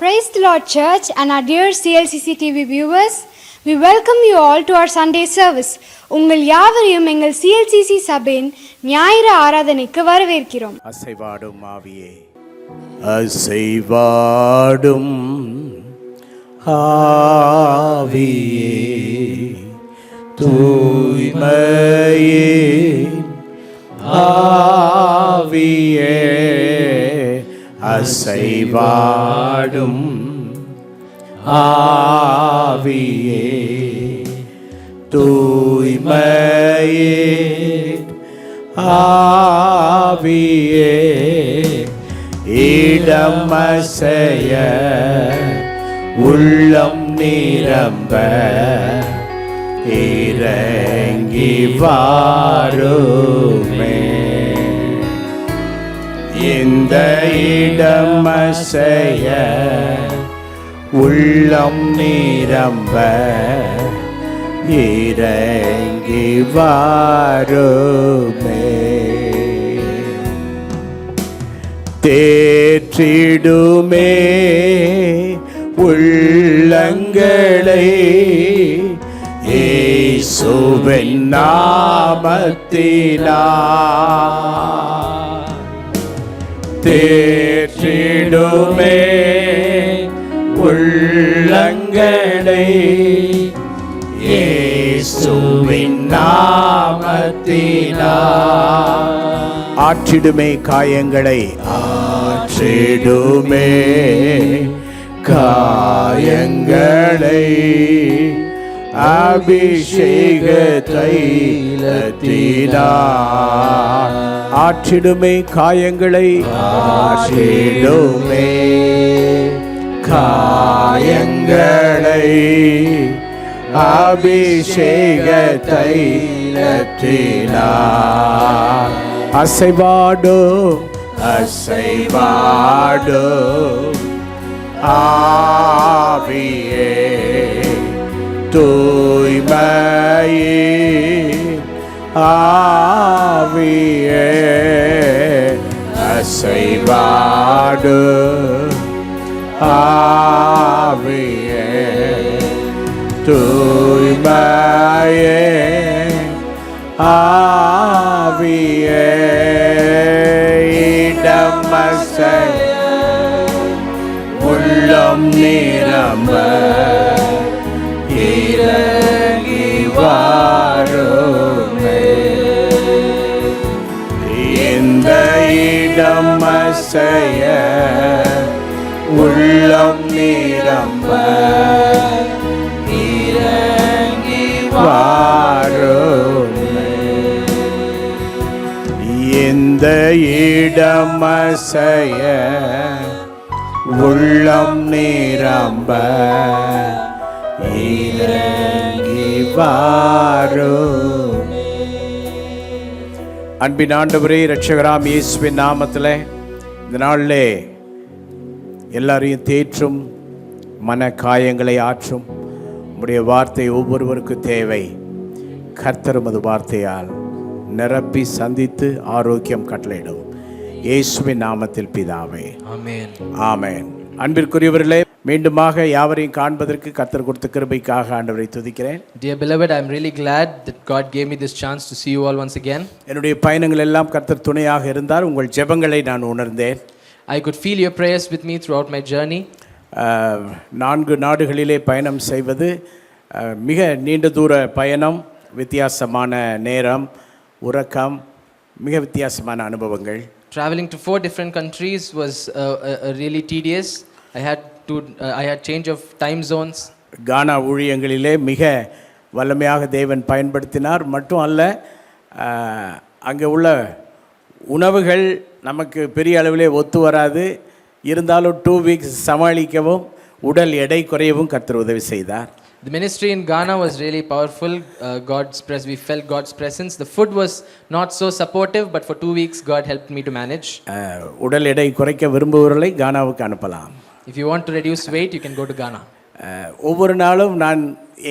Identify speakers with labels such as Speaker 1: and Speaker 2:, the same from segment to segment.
Speaker 1: Praise the Lord Church and our dear CLCC TV viewers. We welcome you all to our Sunday service. உங்கள் யாவரையும் எங்கள் CLCC சபையின் ஞாயிறு ஆராதனைக்கு வரவேற்கிறோம்.
Speaker 2: அசைவாடும் ஆவியே, அசைவாடும் ஆவியே, தூய்மையே ஆவியே, அசைவாடும் ஆவியே, தூய்மையே ஆவியே, இடமசைய உள்ளம் நிரம்ப இறங்கி வாருமே. இந்த இடமசைய உள்ளம் நிரம்ப இறங்கி வாருமே. தேற்றிடுமே உள்ளங்களை இயேசுவின் நாமத்தினால். தேற்றிடுமே உள்ளங்களை இயேசுவின் நாமத்தினால். ஆற்றிடுமே காயங்களை, ஆற்றிடுமே காயங்களை, அபிஷேக தைலத்தினால். ஆற்றிடுமே காயங்களை, ஆற்றிடுமே காயங்களை, அபிஷேக தைலத்தினால். அசைவாடும் அசைவாடும் ஆவியே, தூய்மையே ஆவியே, அசைவாடும் ஆவியே, தூய்மையே ஆவியே, இடமசைய உள்ளம் நிரம்ப இறங்கி வாருமே. இந்த இடமசைய உள்ளம் நிரம்ப இறங்கி வாருமே. இந்த இடமசைய உள்ளம் நிரம்ப இறங்கி வாருமே. அன்பின் ஆண்டவரே, இரட்சகராம் இயேசுவின் நாமத்தில் இந்த நாளிலே எல்லாரையும் தேற்றும், மன காயங்களை ஆற்றும் உம்முடைய வார்த்தை ஒவ்வொருவருக்கு தேவை. கர்த்தர் உமது வார்த்தையால் நிரப்பி சந்தித்து ஆரோக்கியம் கட்டளையிடும். இயேசுவின் நாமத்தில் பிதாவே, ஆமென் ஆமென். அன்பிற்குரியவர்களே, மீண்டுமாக யாவரையும் காண்பதற்கு கர்த்தர் கொடுத்த கிருபைக்காக ஆண்டவரை துதிக்கிறேன்.
Speaker 3: Dear beloved, I am really glad that God gave me this chance to see you all once again.
Speaker 2: என்னுடைய பயணங்கள் எல்லாம் கர்த்தர் துணையாக இருந்தார். உங்கள் ஜெபங்களை நான் உணர்ந்தேன்.
Speaker 3: I could feel your prayers with me throughout my journey.
Speaker 2: 4 நாடுகளிலே பயணம் செய்வது மிக நீண்ட தூர பயணம், வித்தியாசமான நேரம், உறக்கம், மிக வித்தியாசமான அனுபவங்கள்.
Speaker 3: Traveling to 4 different countries was really tedious. I had change of time zones.
Speaker 2: கானா ஊழியங்களிலே மிக வல்லமையாக தேவன் பயன்படுத்தினார். மட்டும் அல்ல, அங்கே உள்ள உணவுகள் நமக்கு பெரிய அளவிலே ஒத்து வராது. இருந்தாலும் 2 weeks சமாளிக்கவும் உடல் எடை குறையவும் கர்த்தர் உதவி செய்தார்.
Speaker 3: The ministry in Ghana was really powerful. We felt God's presence. The food was not so supportive, but for 2 weeks God helped me to manage.
Speaker 2: உடல் எடை குறைக்க விரும்புவவர்களை கானாவுக்கு அனுப்பலாம்.
Speaker 3: If you want to reduce weight, you can go to Ghana.
Speaker 2: ஒவ்வொரு நாளும் நான்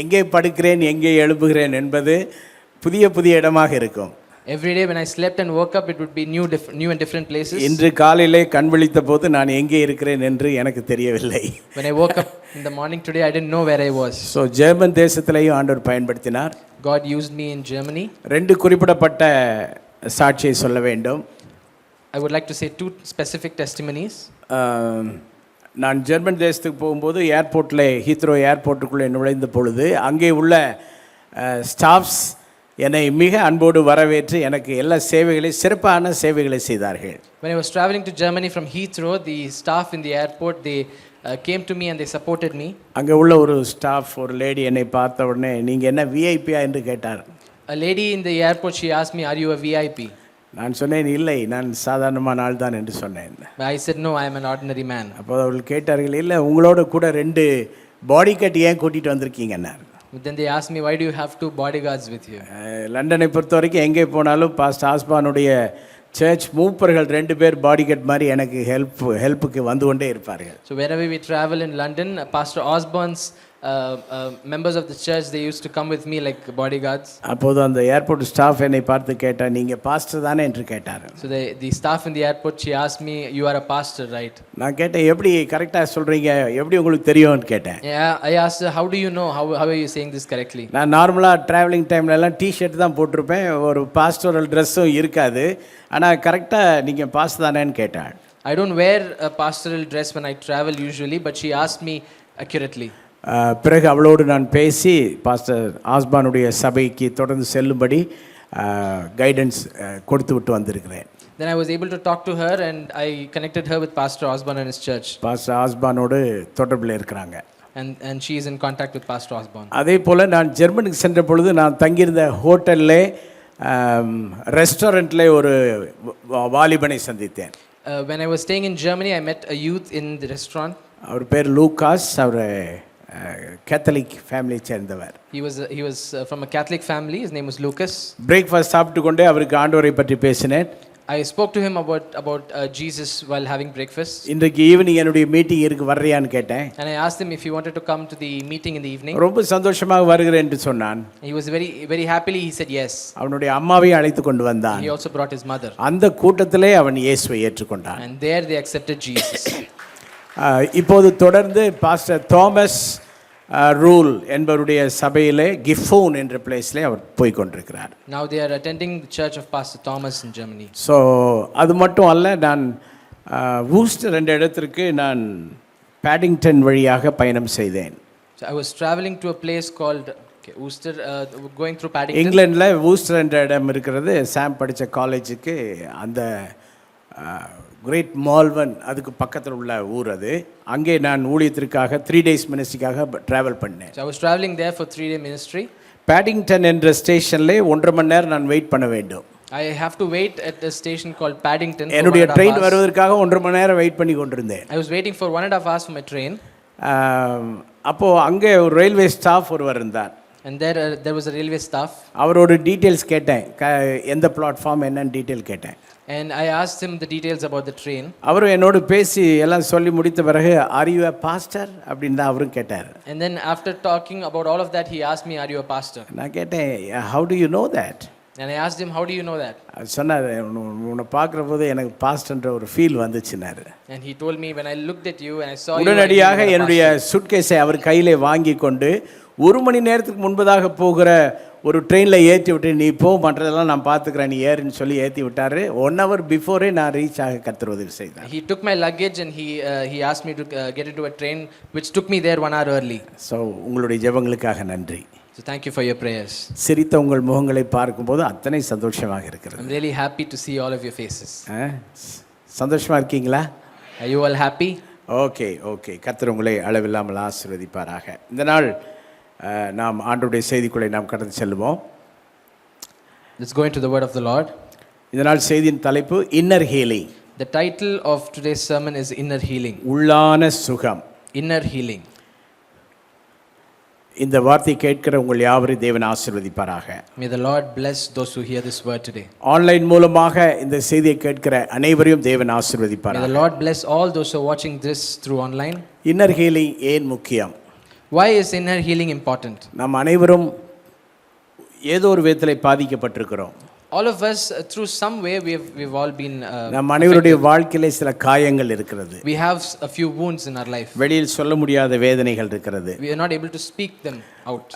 Speaker 2: எங்கே படுக்கிறேன், எங்கே எழுப்புகிறேன் என்பது புதிய புதிய இடமாக இருக்கும்.
Speaker 3: Every day when I slept and woke up, it would be new and different places.
Speaker 2: இன்று காலையிலே கண் விழித்த போது நான் எங்கே இருக்கிறேன் என்று எனக்கு தெரியவில்லை.
Speaker 3: When I woke up in the morning today, I didn't know where I was.
Speaker 2: So German தேசத்திலேயும் ஆண்டவர் பயன்படுத்தினார்.
Speaker 3: God used me in Germany.
Speaker 2: 2 குறிப்பிடப்பட்ட சாட்சியை சொல்ல வேண்டும்.
Speaker 3: I would like to say 2 specific testimonies.
Speaker 2: நான் ஜெர்மன் தேசத்துக்கு போகும்போது ஏர்போர்ட்டில் ஹீத்ரோ ஏர்போர்ட்டுக்குள்ளே நுழைந்த பொழுது அங்கே உள்ள ஸ்டாஃப்ஸ் என்னை மிக அன்போடு வரவேற்று எனக்கு எல்லா சிறப்பான சேவைகளை செய்தார்கள்.
Speaker 3: When I was traveling to Germany from Heathrow, the staff in the airport, they came to me and they supported me.
Speaker 2: அங்கே உள்ள ஒரு ஸ்டாஃப் ஒரு லேடி என்னை பார்த்த உடனே நீங்கள் என்ன விஐபியா என்று கேட்டார்.
Speaker 3: A lady in the airport, she asked me, "Are you a VIP?"
Speaker 2: நான் சொன்னேன் இல்லை, நான் சாதாரணமான ஆள் தான் என்று சொன்னேன்.
Speaker 3: I said, "No, I am an ordinary man."
Speaker 2: அப்போ அவர்கள் கேட்டார்கள், இல்லை உங்களோட கூட 2 பாடி கட் ஏன் கூட்டிகிட்டு வந்திருக்கீங்கன்னார்.
Speaker 3: Then they asked me, "Why do you have 2 bodyguards with you?"
Speaker 2: லண்டனை பொறுத்த வரைக்கும் எங்கே போனாலும் பாஸ்டர் ஆஸ்பானுடைய சர்ச் மூப்பர்கள் 2 பேர் பாடிகார்ட் மாதிரி எனக்கு ஹெல்ப்புக்கு வந்து கொண்டே இருப்பார்கள்.
Speaker 3: So wherever we travel in London, Pastor Osborne's members of the church, they used to come with me like bodyguards.
Speaker 2: அப்போது அந்த ஏர்போர்ட் ஸ்டாஃப் என்னை பார்த்து கேட்டார், நீங்கள் பாஸ்டர் தானே என்று கேட்டார்.
Speaker 3: So the staff in the airport, she asked me, "You are a pastor, right?"
Speaker 2: நான் கேட்டேன், எப்படி கரெக்டாக சொல்கிறீங்க, எப்படி உங்களுக்கு தெரியும்னு கேட்டேன்.
Speaker 3: Yeah, I asked her, "How do you know? How are you saying this correctly?"
Speaker 2: நான் நார்மலாக ட்ராவலிங் டைம்லலாம் டிஷர்ட் தான் போட்டிருப்பேன், ஒரு பாஸ்டரல் ட்ரெஸ்ஸும் இருக்காது. ஆனால் கரெக்டாக நீங்கள் பாஸ்டர் தானேன்னு கேட்டாள்.
Speaker 3: I don't wear a pastoral dress when I travel usually, but she asked me accurately.
Speaker 2: பிறகு அவளோடு நான் பேசி பாஸ்டர் ஆஸ்பானுடைய சபைக்கு தொடர்ந்து செல்லும்படி கைடன்ஸ் கொடுத்து விட்டு வந்திருக்கிறேன்.
Speaker 3: Then I was able to talk to her and I connected her with Pastor Osborne and his church.
Speaker 2: Pastor ஆஸ்பானோடு தொடர்பில் இருக்கிறாங்க.
Speaker 3: And she is in contact with Pastor Osborne.
Speaker 2: அதே போல் நான் ஜெர்மனிக்கு சென்ற பொழுது நான் தங்கியிருந்த ஹோட்டலில் ரெஸ்டாரண்ட்டில் ஒரு வாலிபனை சந்தித்தேன்.
Speaker 3: When I was staying in Germany, I met a youth in the restaurant.
Speaker 2: அவர் பேர் லூகாஸ். அவர் கேத்தலிக் ஃபேமிலியை சேர்ந்தவர்.
Speaker 3: He was from a Catholic family. His name was Lucas.
Speaker 2: Breakfast சாப்பிட்டு கொண்டே அவருக்கு ஆண்டவரை பற்றி பேசினேன்.
Speaker 3: I spoke to him about Jesus while having breakfast.
Speaker 2: இன்றைக்கு ஈவினிங் என்னுடைய மீட்டிங் இருக்கு, வர்றியான்னு கேட்டேன்.
Speaker 3: And I asked him if he wanted to come to the meeting in the evening.
Speaker 2: ரொம்ப சந்தோஷமாக வருகிறேன் என்று சொன்னான்.
Speaker 3: He was very happily he said yes.
Speaker 2: அவனுடைய அம்மாவையும் அழைத்து கொண்டு வந்தான்.
Speaker 3: He also brought his mother.
Speaker 2: அந்த கூட்டத்திலே அவன் இயேசுவை ஏற்றுக்கொண்டான்.
Speaker 3: And there they accepted Jesus.
Speaker 2: இப்போது தொடர்ந்து பாஸ்டர் தாமஸ் ரூல் என்பவருடைய சபையிலே கிஃபோன் என்ற பிளேஸ்லே அவர் போய் கொண்டிருக்கிறார்.
Speaker 3: Now they are attending the church of Pastor Thomas in Germany.
Speaker 2: So அது மட்டும் அல்ல, நான் வூஸ்டர் என்ற இடத்திற்கு நான் பேடிங்டன் வழியாக பயணம் செய்தேன்.
Speaker 3: So I was traveling to a place called Worcester, going through Paddington.
Speaker 2: இங்கிலாண்டில் வூஸ்டர் என்ற இடம் இருக்கிறது. சாம் படித்த காலேஜுக்கு அந்த கிரேட் மால்வன் அதுக்கு பக்கத்தில் உள்ள ஊர் அது. அங்கே நான் ஊழியத்திற்காக 3 days மினிஸ்ட்ரிக்காக ட்ராவல் பண்ணேன்.
Speaker 3: So I was traveling there for 3-day ministry.
Speaker 2: Babington என்ற ஸ்டேஷன்லே 1.5 மணி நேரம் நான் வெயிட் பண்ண வேண்டும்.
Speaker 3: I have to wait at a station called Paddington.
Speaker 2: என்னுடைய ட்ரெயின் வருவதற்காக 1.5 மணி நேரம் வெயிட் பண்ணி கொண்டிருந்தேன்.
Speaker 3: I was waiting for 1.5 hours for my train.
Speaker 2: அப்போது அங்கே ஒரு ரயில்வே ஸ்டாஃப் ஒருவர் இருந்தார்.
Speaker 3: And there was a railway staff.
Speaker 2: அவரோட டீட்டெயில்ஸ் கேட்டேன், எந்த பிளாட்ஃபார்ம் என்னன்னு டீட்டெயில் கேட்டேன்.
Speaker 3: And I asked him the details about the train.
Speaker 2: அவரும் என்னோடு பேசி எல்லாம் சொல்லி முடித்த பிறகு, "Are you a pastor?" அப்படின்னு தான் அவரும் கேட்டார்.
Speaker 3: And then after talking about all of that, he asked me, "Are you a pastor?"
Speaker 2: நான் கேட்டேன், "How do you know that?"
Speaker 3: And I asked him, "How do you know that?"
Speaker 2: சொன்னார், "உன்னை பார்க்குற போது எனக்கு பாஸ்டர்ன்ற ஒரு feel வந்துச்சுன்னாரு."
Speaker 3: And he told me, "When I looked at you and I saw you."
Speaker 2: உடனடியாக என்னுடைய சுட்கேஸை அவர் கையிலே வாங்கி கொண்டு 1 மணி நேரத்துக்கு முன்பதாக போகிற ஒரு ட்ரெயினில் ஏற்றி விட்டு, "நீ போக மாட்டதெல்லாம் நான் பார்த்துக்கிறேன், நீ ஏறுன்னு சொல்லி ஏற்றி விட்டார். 1 hour பிஃபோரே நான் ரீச் ஆக கர்த்தர் உதவி செய்தேன்.
Speaker 3: He took my luggage and he asked me to get into a train which took me there 1 hour early.
Speaker 2: So உங்களுடைய ஜெபங்களுக்காக நன்றி.
Speaker 3: So thank you for your prayers.
Speaker 2: சிரித்த உங்கள் முகங்களை பார்க்கும்போது அத்தனை சந்தோஷமாக இருக்கிறது.
Speaker 3: I'm really happy to see all of your faces.
Speaker 2: சந்தோஷமாக இருக்கீங்களா?
Speaker 3: Are you all happy?
Speaker 2: Okay. கர்த்தர் உங்களை அளவில்லாமல் ஆசீர்வதிப்பாராக. இந்த நாள் நாம் ஆண்டவருடைய செய்திக்குள்ளே நாம் கடந்து செல்வோம்.
Speaker 3: Let's go into the word of the Lord.
Speaker 2: இந்த நாள் செய்தியின் தலைப்பு inner healing.
Speaker 3: The title of today's sermon is Inner Healing.
Speaker 2: உள்ளான சுகம்.
Speaker 3: Inner Healing.
Speaker 2: இந்த வார்த்தையை கேட்கிற உங்கள் யாவரையும் தேவன் ஆசீர்வதிப்பாராக.
Speaker 3: May the Lord bless those who hear this word today.
Speaker 2: Online மூலமாக இந்த செய்தியை கேட்கிற அனைவரையும் தேவன் ஆசீர்வதிப்பாராக.
Speaker 3: May the Lord bless all those who are watching this through online.
Speaker 2: Inner healing ஏன் முக்கியம்?
Speaker 3: Why is inner healing important?
Speaker 2: நாம் அனைவரும் ஏதோ ஒரு விதத்தில் பாதிக்கப்பட்டிருக்கிறோம்.
Speaker 3: All of us, through some way, we've all been.
Speaker 2: நம் அனைவருடைய வாழ்க்கையிலே சில காயங்கள் இருக்கிறது.
Speaker 3: We have a few wounds in our life.
Speaker 2: வெளியில் சொல்ல முடியாத வேதனைகள் இருக்கிறது.
Speaker 3: We are not able to speak them out.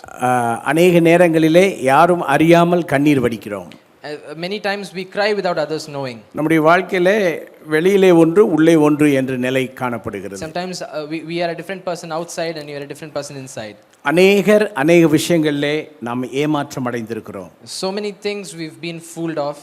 Speaker 2: அநேக நேரங்களிலே யாரும் அறியாமல் கண்ணீர் வடிக்கிறோம்.
Speaker 3: Many times we cry without others knowing.
Speaker 2: நம்முடைய வாழ்க்கையிலே வெளியிலே ஒன்று உள்ளே ஒன்று என்ற நிலை காணப்படுகிறது.
Speaker 3: Sometimes we are a different person outside and you are a different person inside.
Speaker 2: அநேக விஷயங்களிலே நாம் ஏமாற்றம் அடைந்திருக்கிறோம்.
Speaker 3: So many things we've been fooled of.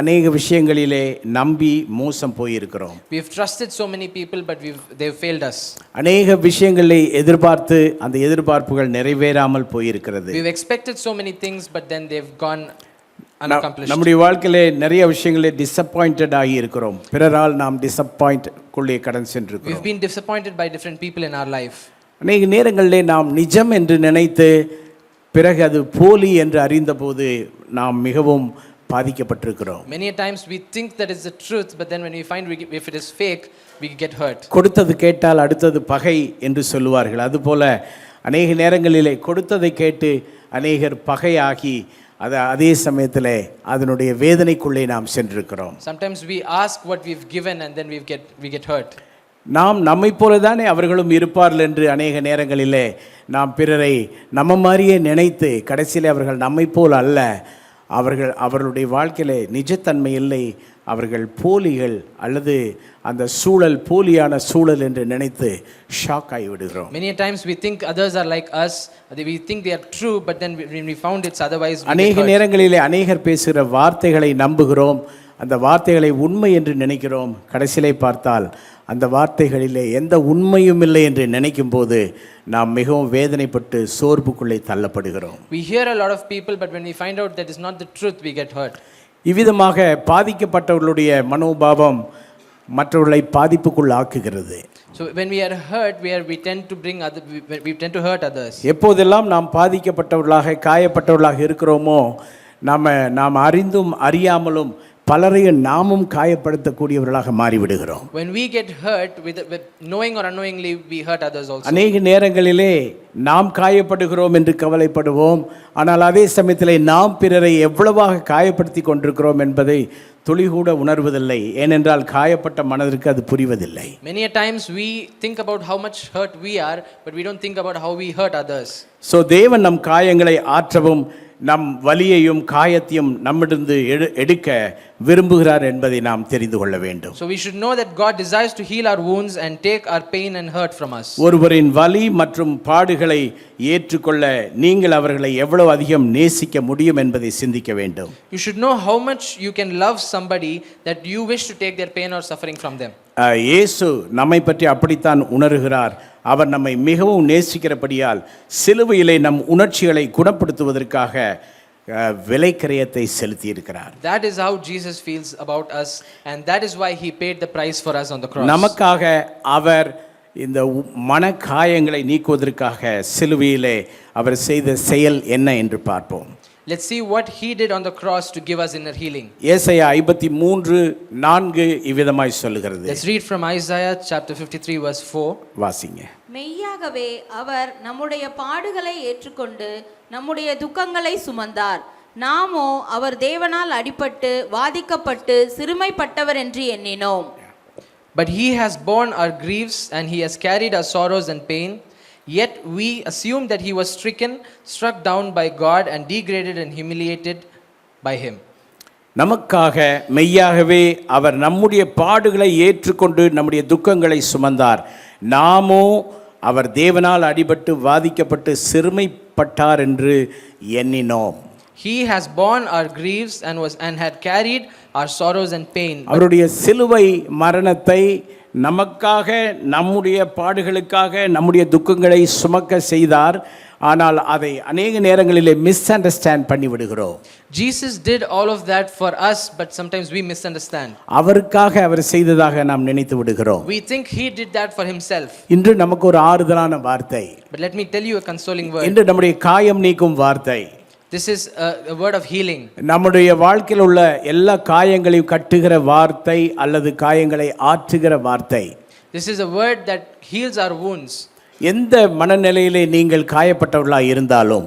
Speaker 2: அநேக விஷயங்களிலே நம்பி மோசம் போயிருக்கிறோம்.
Speaker 3: We have trusted so many people but they've failed us.
Speaker 2: அநேக விஷயங்களை எதிர்பார்த்து அந்த எதிர்பார்ப்புகள் நிறைவேறாமல் போயிருக்கிறது.
Speaker 3: We've expected so many things but then they've gone unaccomplished.
Speaker 2: நம்முடைய வாழ்க்கையிலே நிறைய விஷயங்களே டிசப்பாயிண்டட் ஆகி இருக்கிறோம். பிறரால் நாம் டிசப்பாயிண்ட் குள்ளே கடந்து சென்றிருக்கிறோம்.
Speaker 3: We've been disappointed by different people in our life.
Speaker 2: அநேக நேரங்களிலே நாம் நிஜம் என்று நினைத்து பிறகு அது போலி என்று அறிந்தபோது நாம் மிகவும் பாதிக்கப்பட்டிருக்கிறோம்.
Speaker 3: Many times we think that is the truth but then when we find if it is fake we get hurt.
Speaker 2: கொடுத்தது கேட்டால் அடுத்தது பகை என்று சொல்லுவார்கள். அதுபோல அநேக நேரங்களிலே கொடுத்ததை கேட்டு அநேகர் பகையாகி அதே சமயத்தில் அதனுடைய வேதனைக்குள்ளே நாம் சென்றிருக்கிறோம்.
Speaker 3: Sometimes we ask what we've given and then we get hurt.
Speaker 2: நாம் நம்மை போல தானே அவர்களும் இருப்பார்கள் என்று அநேக நேரங்களிலே நாம் பிறரை நம்ம மாதிரியே நினைத்து கடைசியிலே அவர்கள் நம்மை போல் அல்ல, அவர்களுடைய வாழ்க்கையிலே நிஜத்தன்மை இல்லை, அவர்கள் போலிகள் அல்லது அந்த சூழல் போலியான சூழல் என்று நினைத்து ஷாக் ஆகி விடுகிறோம்.
Speaker 3: Many times we think others are like us, we think they are true but then when we found it's otherwise.
Speaker 2: அநேக நேரங்களிலே அநேகர் பேசுகிற வார்த்தைகளை நம்புகிறோம், அந்த வார்த்தைகளை உண்மை என்று நினைக்கிறோம். கடைசியிலே பார்த்தால் அந்த வார்த்தைகளிலே எந்த உண்மையும் இல்லை என்று நினைக்கும் போது நாம் மிகவும் வேதனைப்பட்டு சோர்வுக்குள்ளே தள்ளப்படுகிறோம்.
Speaker 3: We hear a lot of people but when we find out that is not the truth we get hurt.
Speaker 2: இவ்விதமாக பாதிக்கப்பட்டவர்களுடைய மனோபாவம் மற்றவர்களை பாதிப்புக்குள் ஆக்குகிறது.
Speaker 3: So when we are hurt we tend to hurt others.
Speaker 2: எப்போதெல்லாம் நாம் பாதிக்கப்பட்டவர்களாக காயப்பட்டவர்களாக இருக்கிறோமோ நாம் அறிந்தும் அறியாமலும் பலரையும் நாமும் காயப்படுத்தக்கூடியவர்களாக மாறிவிடுகிறோம்.
Speaker 3: When we get hurt with knowing or unknowingly we hurt others also.
Speaker 2: அநேக நேரங்களிலே நாம் காயப்படுகிறோம் என்று கவலைப்படுவோம், ஆனால் அதே சமயத்தில் நாம் பிறரை எவ்வளவாக காயப்படுத்தி கொண்டிருக்கிறோம் என்பதை துளிகூட உணர்வதில்லை. ஏனென்றால் காயப்பட்ட மனதிற்கு அது புரிவதில்லை.
Speaker 3: Many a times we think about how much hurt we are but we don't think about how we hurt others.
Speaker 2: So தேவன் நம் காயங்களை ஆற்றவும் நம் வலியையும் காயத்தையும் நம்மிடந்து எடுக்க விரும்புகிறார் என்பதை நாம் தெரிந்து கொள்ள வேண்டும்.
Speaker 3: So we should know that God desires to heal our wounds and take our pain and hurt from us.
Speaker 2: ஒருவரின் வலி மற்றும் பாடுகளை ஏற்றுக்கொள்ள நீங்கள் அவர்களை எவ்வளவு அதிகம் நேசிக்க முடியும் என்பதை சிந்திக்க வேண்டும்.
Speaker 3: You should know how much you can love somebody that you wish to take their pain or suffering from them.
Speaker 2: இயேசு நம்மை பற்றி அப்படித்தான் உணர்கிறார். அவர் நம்மை மிகவும் நேசிக்கிறபடியால் சிலுவையிலே நம் உணர்ச்சிகளை குணப்படுத்துவதற்காக விலைக்கிரயத்தை செலுத்தி இருக்கிறார்.
Speaker 3: That is how Jesus feels about us and that is why he paid the price for us on the cross.
Speaker 2: நமக்காக அவர் இந்த மனக்காயங்களை நீக்குவதற்காக சிலுவையிலே அவர் செய்த செயல் என்ன என்று பார்ப்போம்.
Speaker 3: Let's see what he did on the cross to give us inner healing.
Speaker 2: ஏசாயா 53:4 இவ்விதமாய் சொல்லுகிறது.
Speaker 3: Let's read from Isaiah chapter 53 verse 4.
Speaker 2: வாசிங்க.
Speaker 4: மெய்யாகவே அவர் நம்முடைய பாடுகளை ஏற்றுக்கொண்டு நம்முடைய துக்கங்களை சுமந்தார். நாமோ அவர் தேவனால் அடிபட்டு வாதிக்கப்பட்டு சிறுமைப்பட்டவர் என்று எண்ணினோம்.
Speaker 3: But he has borne our griefs and he has carried our sorrows and pain. Yet we assumed that he was stricken, struck down by God and degraded and humiliated by him.
Speaker 2: நமக்காக மெய்யாகவே அவர் நம்முடைய பாடுகளை ஏற்றுக்கொண்டு நம்முடைய துக்கங்களை சுமந்தார். நாமோ அவர் தேவனால் அடிபட்டு வாதிக்கப்பட்டு சிறுமைப்பட்டார் என்று எண்ணினோம்.
Speaker 3: He has borne our griefs and had carried our sorrows and pain.
Speaker 2: அவருடைய சிலுவை மரணத்தை நமக்காக நம்முடைய பாடுகளுக்காக நம்முடைய துக்கங்களை சுமக்க செய்தார். ஆனால் அதை அநேக நேரங்களிலே மிஸ் அண்டர்ஸ்டாண்ட் பண்ணி விடுகிறோம்.
Speaker 3: Jesus did all of that for us but sometimes we misunderstand.
Speaker 2: அவருக்காக அவர் செய்ததாக நாம் நினைத்து விடுகிறோம்.
Speaker 3: We think he did that for himself.
Speaker 2: இன்று நமக்கு ஒரு ஆறுதலான வார்த்தை.
Speaker 3: But let me tell you a consoling word.
Speaker 2: இன்று நம்முடைய காயம் நீக்கும் வார்த்தை.
Speaker 3: This is a word of healing.
Speaker 2: நம்முடைய வாழ்க்கையில் உள்ள எல்லா காயங்களையும் கட்டுகிற வார்த்தை அல்லது காயங்களை ஆற்றுகிற வார்த்தை.
Speaker 3: This is a word that heals our wounds.
Speaker 2: எந்த மனநிலையிலே நீங்கள் காயப்பட்டவர்களாக இருந்தாலும்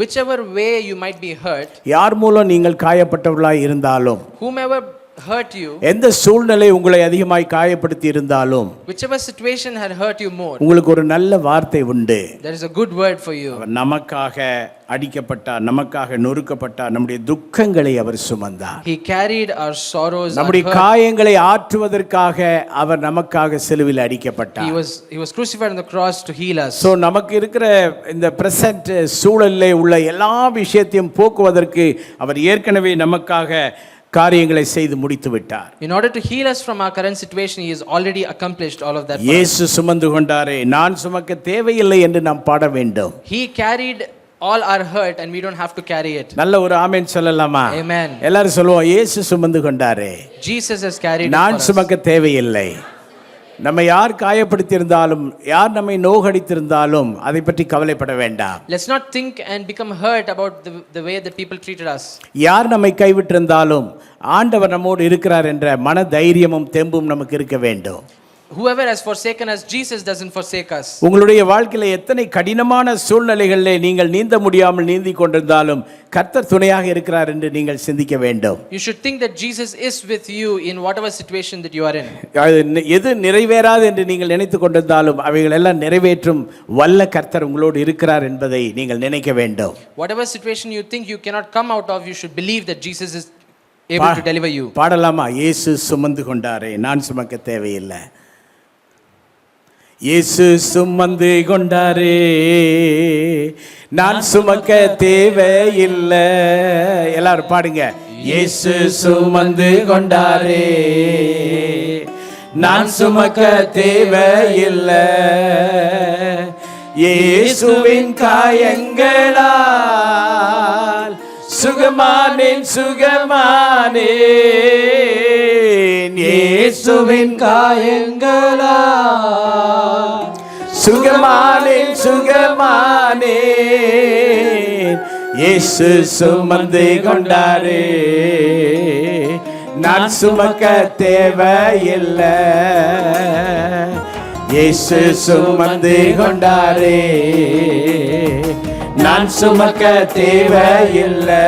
Speaker 3: whichever way you might be hurt,
Speaker 2: யார் மூலம் நீங்கள் காயப்பட்டவர்களாய் இருந்தாலும்,
Speaker 3: whomever hurt you,
Speaker 2: எந்த சூழ்நிலை உங்களை அதிகமாய் காயப்படுத்தி இருந்தாலும்,
Speaker 3: whichever situation had hurt you more,
Speaker 2: உங்களுக்கு ஒரு நல்ல வார்த்தை உண்டு.
Speaker 3: there is a good word for you.
Speaker 2: அவர் நமக்காக அடிக்கப்பட்டார், நமக்காக நொறுக்கப்பட்டார், நம்முடைய துக்கங்களை அவர் சுமந்தார்.
Speaker 3: He carried our sorrows, our
Speaker 2: நம்முடைய
Speaker 3: hurt.
Speaker 2: காயங்களை ஆற்றுவதற்காக அவர் நமக்காக சிலுவையில் அடிக்கப்பட்டார்.
Speaker 3: He was crucified on the cross to heal us.
Speaker 2: So நமக்கு இருக்கிற இந்த பிரசன்ட் சூழலில் உள்ள எல்லா விஷயத்தையும் போக்குவதற்கு அவர் ஏற்கனவே நமக்காக காரியங்களை செய்து முடித்து விட்டார்.
Speaker 3: In order to heal us from our current situation, he has already accomplished all of that for us.
Speaker 2: இயேசு சுமந்து கொண்டாரே, நான் சுமக்க தேவையில்லை என்று நாம் பாட வேண்டும்.
Speaker 3: He carried all our hurt and we don't have to carry it.
Speaker 2: நல்ல ஒரு ஆமென் சொல்லலாமா?
Speaker 3: Amen.
Speaker 2: எல்லாரும் சொல்லுவோம், இயேசு சுமந்து கொண்டாரே,
Speaker 3: Jesus has carried it
Speaker 2: நான்
Speaker 3: for us.
Speaker 2: சுமக்க தேவையில்லை. நம்ம யார் காயப்படுத்தியிருந்தாலும், யார் நம்மை நோகடித்திருந்தாலும் அதை பற்றி கவலைப்பட வேண்டாம்.
Speaker 3: Let's not think and become hurt about the way that people treated us.
Speaker 2: யார் நம்மை கைவிட்டிருந்தாலும் ஆண்டவர் நம்மோடு இருக்கிறார் என்ற மன தைரியமும் தெம்பும் நமக்கு இருக்க வேண்டும்.
Speaker 3: Whoever has forsaken us, Jesus doesn't forsake us.
Speaker 2: உங்களுடைய வாழ்க்கையில எத்தனை கடினமான சூழ்நிலைகளிலே நீங்கள் நீந்த முடியாமல் நீந்தி கொண்டிருந்தாலும் கர்த்தர் துணையாக இருக்கிறார் என்று நீங்கள் சிந்திக்க வேண்டும்.
Speaker 3: You should think that Jesus is with you in whatever situation that you are in.
Speaker 2: எது நிறைவேறாது என்று நீங்கள் நினைத்து கொண்டிருந்தாலும் அவைகள் எல்லாம் நிறைவேற்றும் வல்ல கர்த்தர் உங்களோடு இருக்கிறார் என்பதை நீங்கள் நினைக்க வேண்டும்.
Speaker 3: Whatever situation you think you cannot come out of, you should believe that Jesus is able to deliver you.
Speaker 2: பாடலாமா? இயேசு சுமந்து கொண்டாரே, நான் சுமக்க தேவையில்லை. இயேசு சுமந்து கொண்டாரே, நான் சுமக்க தேவையில்லை. எல்லாரும் பாடுங்க. இயேசு சுமந்து கொண்டாரே, நான் சுமக்க தேவையில்லை. இயேசுவின் காயங்களால் சுகமானேன், சுகமானேன். இயேசுவின் காயங்களால் சுகமானேன், சுகமானேன். இயேசு சுமந்து கொண்டாரே, நான் சுமக்க தேவையில்லை. இயேசு சுமந்து கொண்டாரே, நான் சுமக்க தேவையில்லை.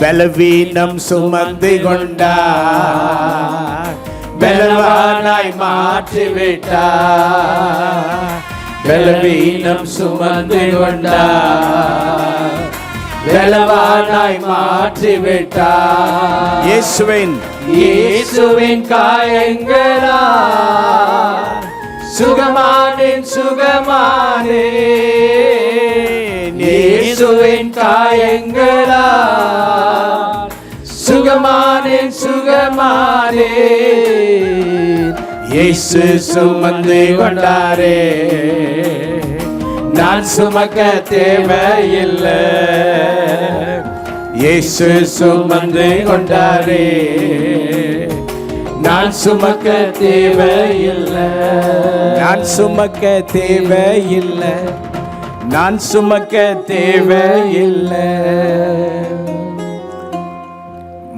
Speaker 2: பலவீனம் சுமந்து கொண்டார், பலவானாய் மாற்றிவிட்டார். பலவீனம் சுமந்து கொண்டார், பலவானாய் மாற்றிவிட்டார். இயேசுவின் காயங்களால் சுகமானேன், சுகமானேன். இயேசுவின் காயங்களால் சுகமானேன், சுகமானேன். இயேசு சுமந்து கொண்டாரே, நான் சுமக்க தேவையில்லை. இயேசு சுமந்து கொண்டாரே, நான் சுமக்க தேவையில்லை. நான் சுமக்க தேவையில்லை, நான் சுமக்க தேவையில்லை.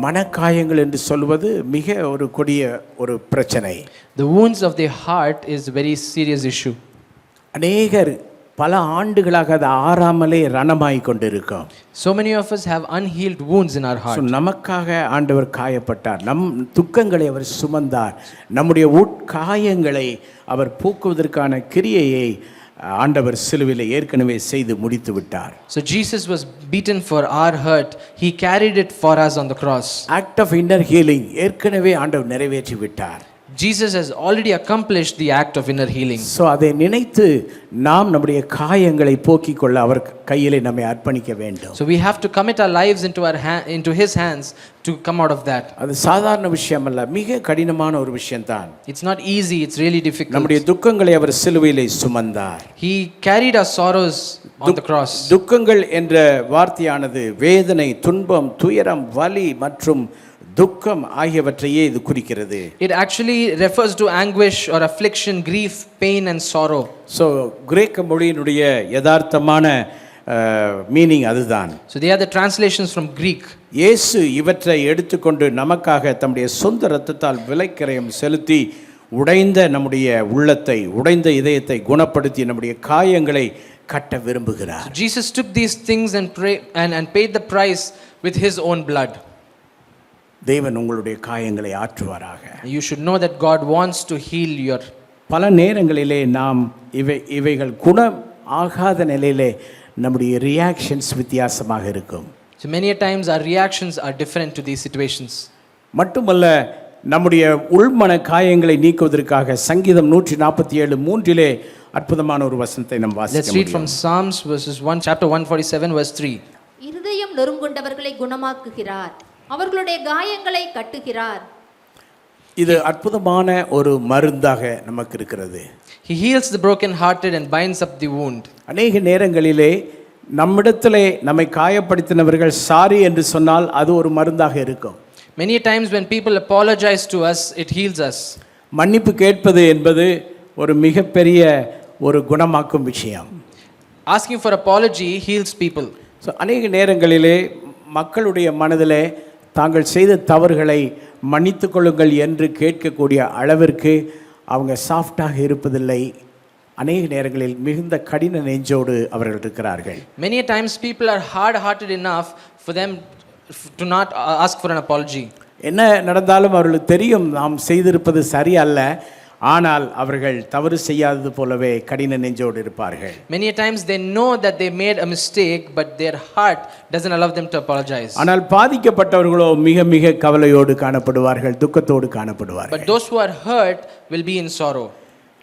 Speaker 2: மனக்காயங்கள் என்று சொல்வது மிக ஒரு கொடிய ஒரு பிரச்சனை.
Speaker 3: The wounds of the heart is a very serious issue.
Speaker 2: அநேகர் பல ஆண்டுகளாக அது ஆறாமலே ரணமாய் கொண்டிருக்கும்.
Speaker 3: So many of us have unhealed wounds in our heart.
Speaker 2: நமக்காக ஆண்டவர் காயப்பட்டார், நம் துக்கங்களை அவர் சுமந்தார், நம்முடைய உட்காயங்களை அவர் போக்குவதற்கான கிரியையை ஆண்டவர் சிலுவையில் ஏற்கனவே செய்து முடித்து விட்டார்.
Speaker 3: So Jesus was beaten for our hurt. He carried it for us on the cross.
Speaker 2: Act of inner healing ஏற்கனவே ஆண்டவர் நிறைவேற்றி விட்டார்.
Speaker 3: Jesus has already accomplished the act of inner healing.
Speaker 2: So அதை நினைத்து நாம் நம்முடைய காயங்களை போக்கிக் கொள்ள அவர் கையிலே நம்மை அர்ப்பணிக்க வேண்டும்.
Speaker 3: So we have to commit our lives into his hands to come out of that.
Speaker 2: அது சாதாரண விஷயம் அல்ல, மிக கடினமான ஒரு விஷயம்தான்.
Speaker 3: It's not easy, it's really difficult.
Speaker 2: நம்முடைய துக்கங்களை அவர் சிலுவையிலே சுமந்தார்.
Speaker 3: He carried our sorrows on the cross.
Speaker 2: துக்கங்கள் என்ற வார்த்தையானது வேதனை, துன்பம், துயரம், வலி மற்றும் துக்கம் ஆகியவற்றையே இது குறிக்கிறது.
Speaker 3: It actually refers to anguish or affliction, grief, pain and sorrow.
Speaker 2: So கிரேக்க மொழியினுடைய யதார்த்தமான மீனிங் அதுதான்.
Speaker 3: So they are the translations from Greek.
Speaker 2: இயேசு இவற்றை எடுத்துக்கொண்டு நமக்காக தம்முடைய சொந்த இரத்தத்தால் விலைக்கிரயம் செலுத்தி உடைந்த நம்முடைய உள்ளத்தை, உடைந்த இதயத்தை குணப்படுத்தி நம்முடைய காயங்களை கட்ட விரும்புகிறார்.
Speaker 3: Jesus took these things and paid the price with his own blood.
Speaker 2: தேவன் உங்களுடைய காயங்களை ஆற்றுவாராக.
Speaker 3: You should know that God wants to heal your.
Speaker 2: பல நேரங்களிலே நாம் இவைகள் குணம் ஆகாத நிலையிலே நம்முடைய ரியாக்ஷன்ஸ் வித்தியாசமாக இருக்கும்.
Speaker 3: So many times our reactions are different to these situations.
Speaker 2: மட்டுமல்ல, நம்முடைய உள்மன காயங்களை நீக்குவதற்காக சங்கீதம் 147:3 அற்புதமான ஒரு வசனத்தை நாம்
Speaker 3: Let's
Speaker 2: வாசிக்க
Speaker 3: read from
Speaker 2: முடியும்.
Speaker 3: Psalms chapter 147 verse 3.
Speaker 5: இருதயம் நொறுங்குண்டவர்களை குணமாக்குகிறார், அவர்களுடைய காயங்களை கட்டுகிறார்.
Speaker 2: இது அற்புதமான ஒரு மருந்தாக நமக்கு இருக்கிறது.
Speaker 3: He heals the broken-hearted and binds up the wound.
Speaker 2: அநேக நேரங்களிலே நம்மிடத்திலே நம்மை காயப்படுத்தினவர்கள் சாரி என்று சொன்னால் அது ஒரு மருந்தாக இருக்கும்.
Speaker 3: Many times when people apologize to us, it heals us.
Speaker 2: மன்னிப்பு கேட்பது என்பது ஒரு மிகப்பெரிய ஒரு குணமாக்கும் விஷயம்.
Speaker 3: Asking for apology heals people.
Speaker 2: So அநேக நேரங்களிலே மக்களுடைய மனதிலே தாங்கள் செய்த தவறுகளை மன்னித்து கொள்ளுங்கள் என்று கேட்கக்கூடிய அளவிற்கு அவங்க சாஃப்டாக இருப்பதில்லை. அநேக நேரங்களில் மிகுந்த கடின நெஞ்சோடு அவர்கள் இருக்கிறார்கள்.
Speaker 3: Many times people are hard-hearted enough for them to not ask for an apology.
Speaker 2: என்ன நடந்தாலும் அவர்களுக்கு தெரியும் நாம் செய்திருப்பது சரியல்ல, ஆனால் அவர்கள் தவறு செய்யாதது போலவே கடின நெஞ்சோடு இருப்பார்கள்.
Speaker 3: Many times they know that they made a mistake, but their heart doesn't allow them to apologize.
Speaker 2: ஆனால் பாதிக்கப்பட்டவர்களோ மிக மிக கவலையோடு காணப்படுவார்கள், துக்கத்தோடு காணப்படுவார்கள்.
Speaker 3: But those who are hurt will be in sorrow.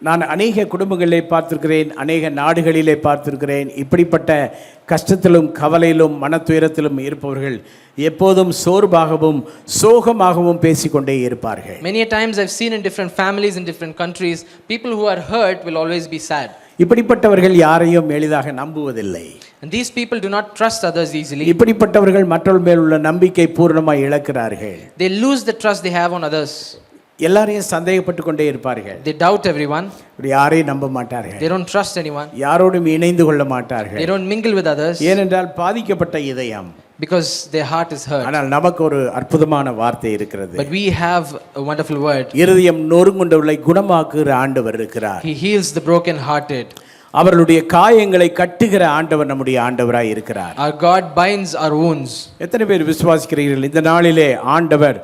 Speaker 2: நான் அநேக குடும்பங்களிலே பார்த்திருக்கிறேன், அநேக நாடுகளிலே பார்த்திருக்கிறேன். இப்படிப்பட்ட கஷ்டத்திலும் கவலையிலும் மனத்துயரத்திலும் இருப்பவர்கள் எப்போதும் சோர்வாகவும் சோகமாகவும் பேசிக்கொண்டே இருப்பார்கள்.
Speaker 3: Many times I've seen in different families in different countries, people who are hurt will always be sad.
Speaker 2: இப்படிப்பட்டவர்கள் யாரையும் எளிதாக நம்புவதில்லை.
Speaker 3: And these people do not trust others easily.
Speaker 2: இப்படிப்பட்டவர்கள் மற்றவர்கள் மேல் உள்ள நம்பிக்கை பூரணமாய் இழக்கிறார்கள்.
Speaker 3: They lose the trust they have on others.
Speaker 2: எல்லாரையும் சந்தேகப்பட்டு கொண்டே இருப்பார்கள்.
Speaker 3: They doubt everyone.
Speaker 2: இப்படி யாரையும் நம்ப மாட்டார்கள்.
Speaker 3: They don't trust anyone.
Speaker 2: யாரோடும் இணைந்து கொள்ள மாட்டார்கள்.
Speaker 3: They don't mingle with others.
Speaker 2: ஏனென்றால் பாதிக்கப்பட்ட இதயம்.
Speaker 3: Because their heart is hurt.
Speaker 2: ஆனால் நமக்கு ஒரு அற்புதமான வார்த்தை இருக்கிறது.
Speaker 3: But we have a wonderful word.
Speaker 2: இருதயம் நொறுங்குண்டவர்களை குணமாக்குகிற ஆண்டவர் இருக்கிறார்.
Speaker 3: He heals the broken-hearted.
Speaker 2: அவர்களுடைய காயங்களை கட்டுகிற ஆண்டவர் நம்முடைய ஆண்டவராய் இருக்கிறார்.
Speaker 3: Our God binds our wounds.
Speaker 2: எத்தனை பேர் விசுவாசிக்கிறீர்கள் இந்த நாளிலே ஆண்டவர்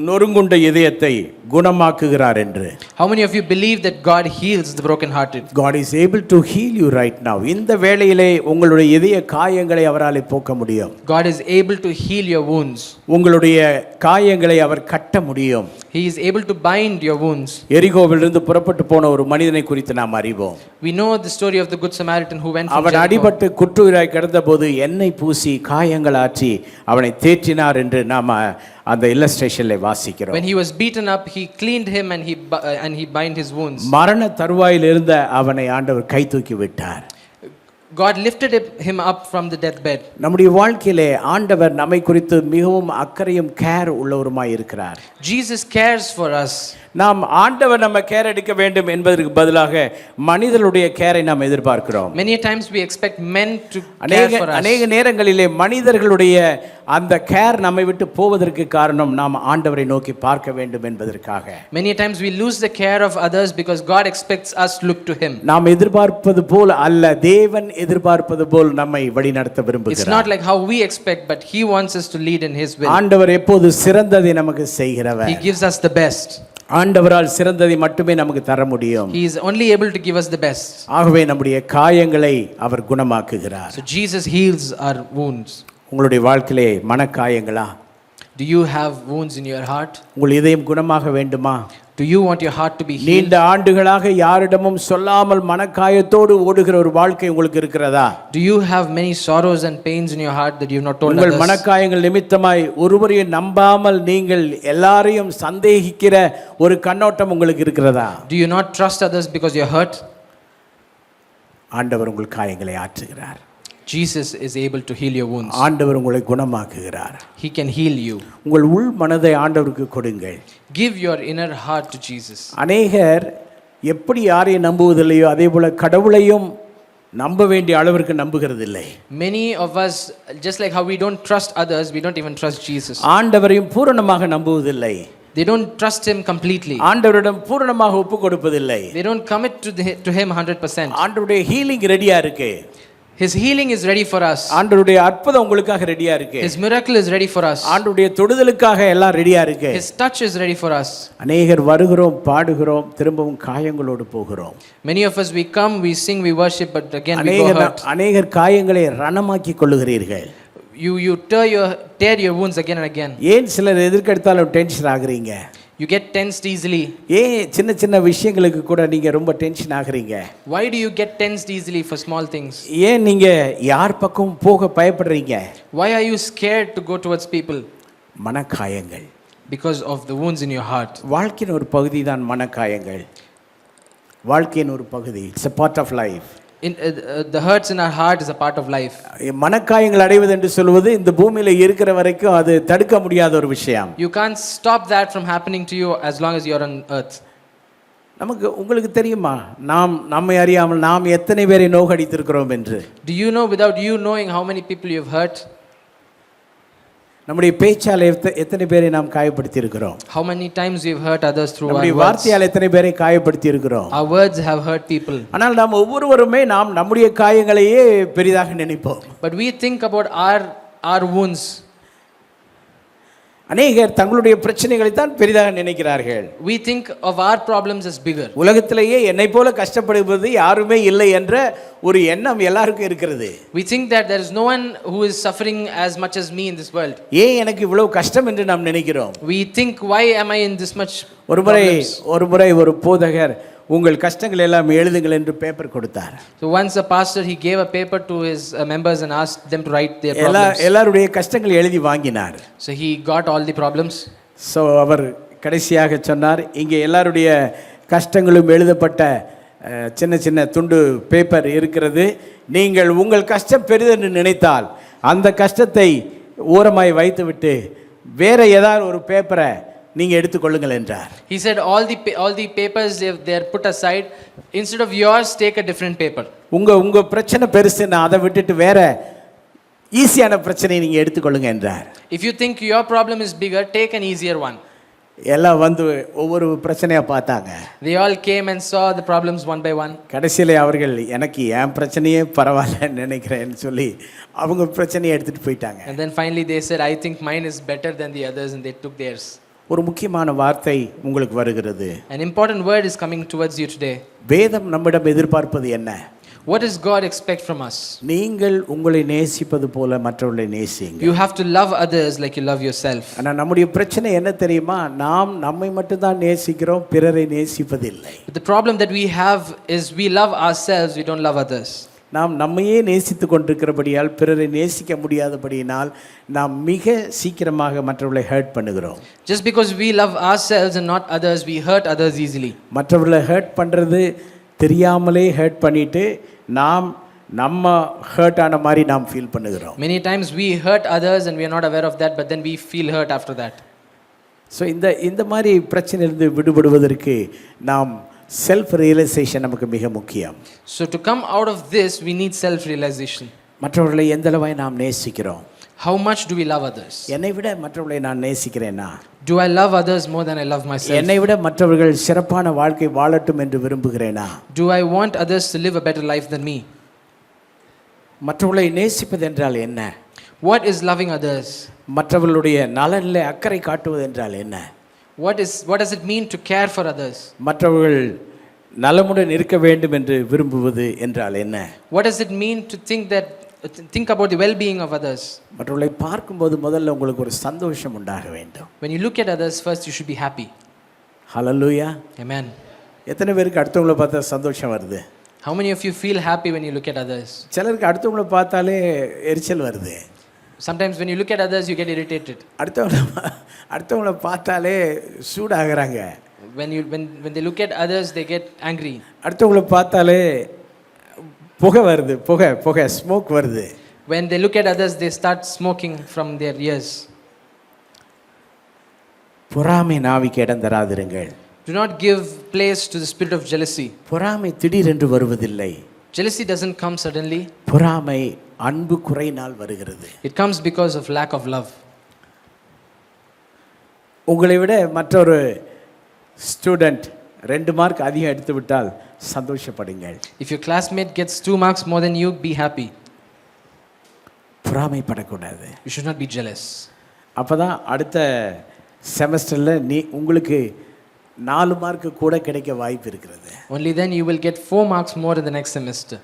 Speaker 2: நொறுங்குண்ட இதயத்தை குணமாக்குகிறார் என்று?
Speaker 3: How many of you believe that God heals the broken-hearted?
Speaker 2: God is able to heal you right now. இந்த வேளையிலே உங்களுடைய இதய காயங்களை அவரால் போக்க முடியும்.
Speaker 3: God is able to heal your wounds.
Speaker 2: உங்களுடைய காயங்களை அவர் கட்ட முடியும்.
Speaker 3: He is able to bind your wounds.
Speaker 2: எரிகோவிலிருந்து புறப்பட்டு போன ஒரு மனிதனை குறித்து நாம் அறிவோம்.
Speaker 3: We know the story of the good Samaritan who went from
Speaker 2: அவன்
Speaker 3: Jericho.
Speaker 2: அடிபட்டு குற்றுயிராய் கிடந்தபோது எண்ணெய் பூசி காயங்கள் ஆற்றி அவனை தேற்றினார் என்று நாம் அந்த இல்லஸ்ட்ரேஷன்ல வாசிக்கிறோம்.
Speaker 3: When he was beaten up, he cleaned him and he bind his wounds.
Speaker 2: மரண தருவாயில் இருந்த அவனை ஆண்டவர் கை தூக்கி விட்டார்.
Speaker 3: God lifted him up from the deathbed.
Speaker 2: நம்முடைய வாழ்க்கையிலே ஆண்டவர் நம்மை குறித்து மிகவும் அக்கறையும் கேர் உள்ளவருமாய் இருக்கிறார்.
Speaker 3: Jesus cares for us.
Speaker 2: நாம் ஆண்டவர் நம்ம கேர் எடுக்க வேண்டும் என்பதற்கு பதிலாக மனிதனுடைய கேரை நாம் எதிர்பார்க்கிறோம்.
Speaker 3: Many times we expect men to care for us.
Speaker 2: அநேக நேரங்களிலே மனிதர்களுடைய அந்த கேர் நம்மை விட்டு போவதற்கு காரணம் நாம் ஆண்டவரை நோக்கி பார்க்க வேண்டும் என்பதற்காக.
Speaker 3: Many times we lose the care of others because God expects us to look to him.
Speaker 2: நாம் எதிர்பார்ப்பது போல் அல்ல, தேவன் எதிர்பார்ப்பது போல் நம்மை வழிநடத்த விரும்புகிறார்.
Speaker 3: It's not like how we expect, but he wants us to lead in his will.
Speaker 2: ஆண்டவர் எப்போது சிறந்ததை நமக்கு செய்கிறவர்.
Speaker 3: He gives us the best.
Speaker 2: ஆண்டவரால் சிறந்ததை மட்டுமே நமக்கு தர முடியும்.
Speaker 3: He is only able to give us the best.
Speaker 2: ஆகவே நம்முடைய காயங்களை அவர் குணமாக்குகிறார்.
Speaker 3: So Jesus heals our wounds.
Speaker 2: உங்களுடைய வாழ்க்கையிலே மனக்காயங்களா?
Speaker 3: Do you have wounds in your heart?
Speaker 2: உங்கள் இதயம் குணமாக வேண்டுமா?
Speaker 3: Do you want your heart to be healed?
Speaker 2: நீண்ட ஆண்டுகளாக யாரிடமும் சொல்லாமல் மனக்காயத்தோடு ஓடுகிற ஒரு வாழ்க்கை உங்களுக்கு இருக்கிறதா?
Speaker 3: Do you have many sorrows and pains in your heart that you have not told others?
Speaker 2: உங்கள் மனக்காயங்கள் நிமித்தமாய் ஒருவரையும் நம்பாமல் நீங்கள் எல்லாரையும் சந்தேகிக்கிற ஒரு கண்ணோட்டம் உங்களுக்கு இருக்கிறதா?
Speaker 3: Do you not trust others because you are hurt?
Speaker 2: ஆண்டவர் உங்கள் காயங்களை ஆற்றுகிறார்.
Speaker 3: Jesus is able to heal your wounds.
Speaker 2: ஆண்டவர் உங்களை குணமாக்குகிறார்.
Speaker 3: He can heal you.
Speaker 2: உங்கள் உள் மனதை ஆண்டவருக்கு கொடுங்கள்.
Speaker 3: Give your inner heart to Jesus.
Speaker 2: அநேகர் எப்படி யாரையும் நம்புவதில்லையோ அதே போல கடவுளையும் நம்ப வேண்டிய அளவிற்கு நம்புகிறதில்லை.
Speaker 3: Many of us, just like how we don't trust others, we don't even trust Jesus.
Speaker 2: ஆண்டவரையும் பூரணமாக நம்புவதில்லை.
Speaker 3: They don't trust him completely.
Speaker 2: ஆண்டவரிடம் பூரணமாக ஒப்பு கொடுப்பதில்லை.
Speaker 3: They don't commit to him 100%.
Speaker 2: ஆண்டவருடைய ஹீலிங் ரெடியா இருக்கு.
Speaker 3: His healing is ready for us.
Speaker 2: ஆண்டவருடைய அற்புதம் உங்களுக்காக ரெடியா இருக்கு.
Speaker 3: His miracle is ready for us.
Speaker 2: ஆண்டவருடைய தொடுதலுக்காக எல்லாம் ரெடியா இருக்கு.
Speaker 3: His touch is ready for us.
Speaker 2: அநேகர் வருகிறோம், பாடுகிறோம், திரும்பவும் காயங்களோடு போகிறோம்.
Speaker 3: Many of us, we come, we sing, we worship, but again we go hurt.
Speaker 2: அநேகர் காயங்களை ரணமாக்கி கொள்ளுகிறீர்கள்.
Speaker 3: You tear your wounds again and again.
Speaker 2: ஏன் சிலர் எதற்கெடுத்தாலும் டென்ஷன் ஆகுறீங்க?
Speaker 3: You get tensed easily.
Speaker 2: ஏன் சின்ன சின்ன விஷயங்களுக்கு கூட நீங்க ரொம்ப டென்ஷன் ஆகுறீங்க?
Speaker 3: Why do you get tensed easily for small things?
Speaker 2: ஏன் நீங்க யார் பக்கம் போக பயப்படுறீங்க?
Speaker 3: Why are you scared to go towards people?
Speaker 2: மனக்காயங்கள்.
Speaker 3: Because of the wounds in your heart.
Speaker 2: வாழ்க்கையின் ஒரு பகுதி தான் மனக்காயங்கள். வாழ்க்கையின் ஒரு பகுதி. It's a part of life.
Speaker 3: The hurts in our heart is a part of life.
Speaker 2: மனக்காயங்கள் அடைவது என்று சொல்வது இந்த பூமியில இருக்கிற வரைக்கும் அது தடுக்க முடியாத ஒரு விஷயம்.
Speaker 3: You can't stop that from happening to you as long as you're on earth.
Speaker 2: உங்களுக்கு தெரியுமா நம்மை அறியாமல் நாம் எத்தனை பேரை நோகடித்திருக்கிறோம் என்று?
Speaker 3: Do you know, without you knowing, how many people you've hurt?
Speaker 2: நம்முடைய பேச்சால் எத்தனை பேரை நாம் காயப்படுத்தி இருக்கிறோம்?
Speaker 3: How many times we've hurt others through our
Speaker 2: நம்முடைய
Speaker 3: words?
Speaker 2: வார்த்தையால் எத்தனை பேரை காயப்படுத்தி இருக்கிறோம்?
Speaker 3: Our words have hurt people.
Speaker 2: ஆனால் நாம் ஒவ்வொருவருமே நம்முடைய காயங்களையே பெரிதாக நினைப்போம்.
Speaker 3: But we think about our wounds.
Speaker 2: அநேகர் தங்களுடைய பிரச்சனைகளை தான் பெரிதாக நினைக்கிறார்கள்.
Speaker 3: We think of our problems as bigger.
Speaker 2: உலகத்திலேயே என்னை போல கஷ்டப்படுவது யாருமே இல்லை என்ற ஒரு எண்ணம் எல்லாருக்கும் இருக்கிறது.
Speaker 3: We think that there is no one who is suffering as much as me in this world.
Speaker 2: ஏன் எனக்கு இவ்வளவு கஷ்டம் என்று நாம் நினைக்கிறோம்.
Speaker 3: We think, why am I in this much
Speaker 2: ஒரு முறை ஒரு போதகர் உங்கள் கஷ்டங்கள் எல்லாம் எழுதுங்கள் என்று பேப்பர் கொடுத்தார்.
Speaker 3: So once a pastor, he gave a paper to his members and asked them to write their problems.
Speaker 2: எல்லாருடைய கஷ்டங்கள் எழுதி வாங்கினார்.
Speaker 3: So he got all the problems.
Speaker 2: So அவர் கடைசியாக சொன்னார், இங்கே எல்லாருடைய கஷ்டங்களும் எழுதப்பட்ட சின்ன சின்ன துண்டு பேப்பர் இருக்கிறது. நீங்கள் உங்கள் கஷ்டம் பெரிதென்று நினைத்தால் அந்த கஷ்டத்தை ஓரமாய் வைத்துவிட்டு வேற ஏதாவது ஒரு பேப்பரை நீங்க எடுத்துக்கொள்ளுங்கள் என்றார்.
Speaker 3: He said all the papers they are put aside. Instead of yours, take a different paper.
Speaker 2: உங்க பிரச்சனை பெருசுன்னா அதை விட்டுட்டு வேற ஈஸியான பிரச்சனையை நீங்க எடுத்துக்கொள்ளுங்க என்றார்.
Speaker 3: If you think your problem is bigger, take an easier one.
Speaker 2: எல்லாம் வந்து ஒவ்வொரு பிரச்சனையா பார்த்தாங்க.
Speaker 3: They all came and saw the problems one by one.
Speaker 2: கடைசியிலே அவர்கள் எனக்கு என் பிரச்சனையே பரவாயில்ல நினைக்கிறேன்னு சொல்லி அவங்க பிரச்சனையை எடுத்துட்டு போயிட்டாங்க.
Speaker 3: And then finally they said, I think mine is better than the others, and they took theirs.
Speaker 2: ஒரு முக்கியமான வார்த்தை உங்களுக்கு வருகிறது.
Speaker 3: An important word is coming towards you today.
Speaker 2: வேதம் நம்மிடம் எதிர்பார்ப்பது என்ன?
Speaker 3: What does God expect from us?
Speaker 2: நீங்கள் உங்களை நேசிப்பது போல மற்றவர்களை நேசிங்க.
Speaker 3: You have to love others like you love yourself.
Speaker 2: ஆனா நம்முடைய பிரச்சனை என்ன தெரியுமா? நாம் நம்மை மட்டும் தான் நேசிக்கிறோம், பிறரை நேசிப்பதில்லை.
Speaker 3: But the problem that we have is we love ourselves, we don't love others.
Speaker 2: நாம் நம்மையே நேசித்து கொண்டிருக்கிறபடியால் பிறரை நேசிக்க முடியாதபடியினால் நாம் மிக சீக்கிரமாக மற்றவர்களை ஹர்ட் பண்ணுகிறோம்.
Speaker 3: Just because we love ourselves and not others, we hurt others easily.
Speaker 2: மற்றவர்களை ஹர்ட் பண்ணுறது தெரியாமலே ஹர்ட் பண்ணிட்டு நம்ம ஹர்ட் ஆன மாதிரி நாம் ஃபீல் பண்ணுகிறோம்.
Speaker 3: Many times we hurt others and we are not aware of that, but then we feel hurt after that.
Speaker 2: So இந்த மாதிரி பிரச்சனையிலிருந்து விடுபடுவதற்கு நாம் செல்ஃப் ரியலைசேஷன் நமக்கு மிக முக்கியம்.
Speaker 3: So to come out of this, we need self realization.
Speaker 2: மற்றவர்களை எந்த அளவாய் நாம் நேசிக்கிறோம்?
Speaker 3: How much do we love others?
Speaker 2: என்னை விட மற்றவர்களை நான் நேசிக்கிறேனா?
Speaker 3: Do I love others more than I love myself?
Speaker 2: என்னை விட மற்றவர்கள் சிறப்பான வாழ்க்கை வாழட்டும் என்று விரும்புகிறேனா?
Speaker 3: Do I want others to live a better life than me?
Speaker 2: மற்றவர்களை நேசிப்பது என்றால் என்ன?
Speaker 3: What is loving others?
Speaker 2: மற்றவர்களுடைய நலனிலே அக்கறை காட்டுவது என்றால் என்ன?
Speaker 3: What does it mean to care for others?
Speaker 2: மற்றவர்கள் நலமுடன் இருக்க வேண்டும் என்று விரும்புவது என்றால் என்ன?
Speaker 3: What does it mean to think about the well-being of others?
Speaker 2: மற்றவர்களை பார்க்கும்போது முதல்ல உங்களுக்கு ஒரு சந்தோஷம் உண்டாக வேண்டும்.
Speaker 3: When you look at others, first you should be happy.
Speaker 2: Hallelujah.
Speaker 3: Amen.
Speaker 2: எத்தனை பேருக்கு அடுத்தவங்களை பார்த்தா சந்தோஷம் வருது?
Speaker 3: How many of you feel happy when you look at others?
Speaker 2: சிலருக்கு அடுத்தவங்களை பார்த்தாலே எரிச்சல் வருது.
Speaker 3: Sometimes when you look at others, you get irritated.
Speaker 2: அடுத்தவங்களை பார்த்தாலே சூடாகிறாங்க.
Speaker 3: When they look at others, they get angry.
Speaker 2: அடுத்தவங்களை பார்த்தாலே புகை வருது, புகை ஸ்மோக் வருது.
Speaker 3: When they look at others, they start smoking from their ears.
Speaker 2: பொறாமை நாவிக்கு இடம் தராதிருங்கள்.
Speaker 3: Do not give place to the spirit of jealousy.
Speaker 2: பொறாமை திடீரென்று வருவதில்லை.
Speaker 3: Jealousy doesn't come suddenly.
Speaker 2: பொறாமை அன்பு குறையினால் வருகிறது.
Speaker 3: It comes because of lack of love.
Speaker 2: உங்களை விட மற்றொரு ஸ்டூடெண்ட் 2 மார்க் அதிகம் எடுத்து விட்டால் சந்தோஷப்படுங்கள்.
Speaker 3: If your classmate gets 2 marks more than you, be happy.
Speaker 2: பொறாமைப்படக்கூடாது.
Speaker 3: You should not be jealous.
Speaker 2: அப்போ தான் அடுத்த செமஸ்டரில் உங்களுக்கு 4 மார்க்கு கூட கிடைக்க வாய்ப்பு இருக்கிறது.
Speaker 3: Only then you will get 4 marks more in the next semester.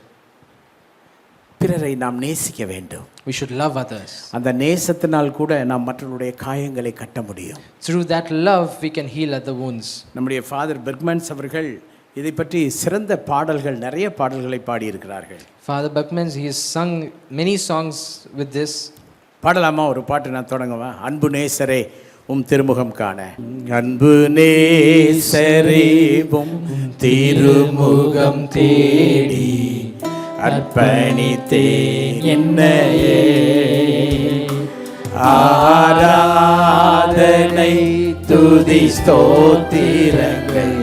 Speaker 2: பிறரை நாம் நேசிக்க வேண்டும்.
Speaker 3: We should love others.
Speaker 2: அந்த நேசத்தினால் கூட நாம் மற்றவருடைய காயங்களை கட்ட முடியும்.
Speaker 3: Through that love, we can heal other wounds.
Speaker 2: நம்முடைய ஃபாதர் பெர்க்மன்ஸ் அவர்கள் இதை பற்றி சிறந்த பாடல்கள், நிறைய பாடல்களை பாடியிருக்கிறார்கள்.
Speaker 3: Father Buckmans, he has sung many songs with this.
Speaker 2: பாடலாமா? ஒரு பாட்டு நான் தொடங்குவா. அன்பு நேசரே உம் திருமுகம் காண. அன்பு நேசரே உம் திருமுகம் தேடி அர்ப்பணித்தேன் என்னையே. ஆராதனை துதி ஸ்தோத்திரங்கள்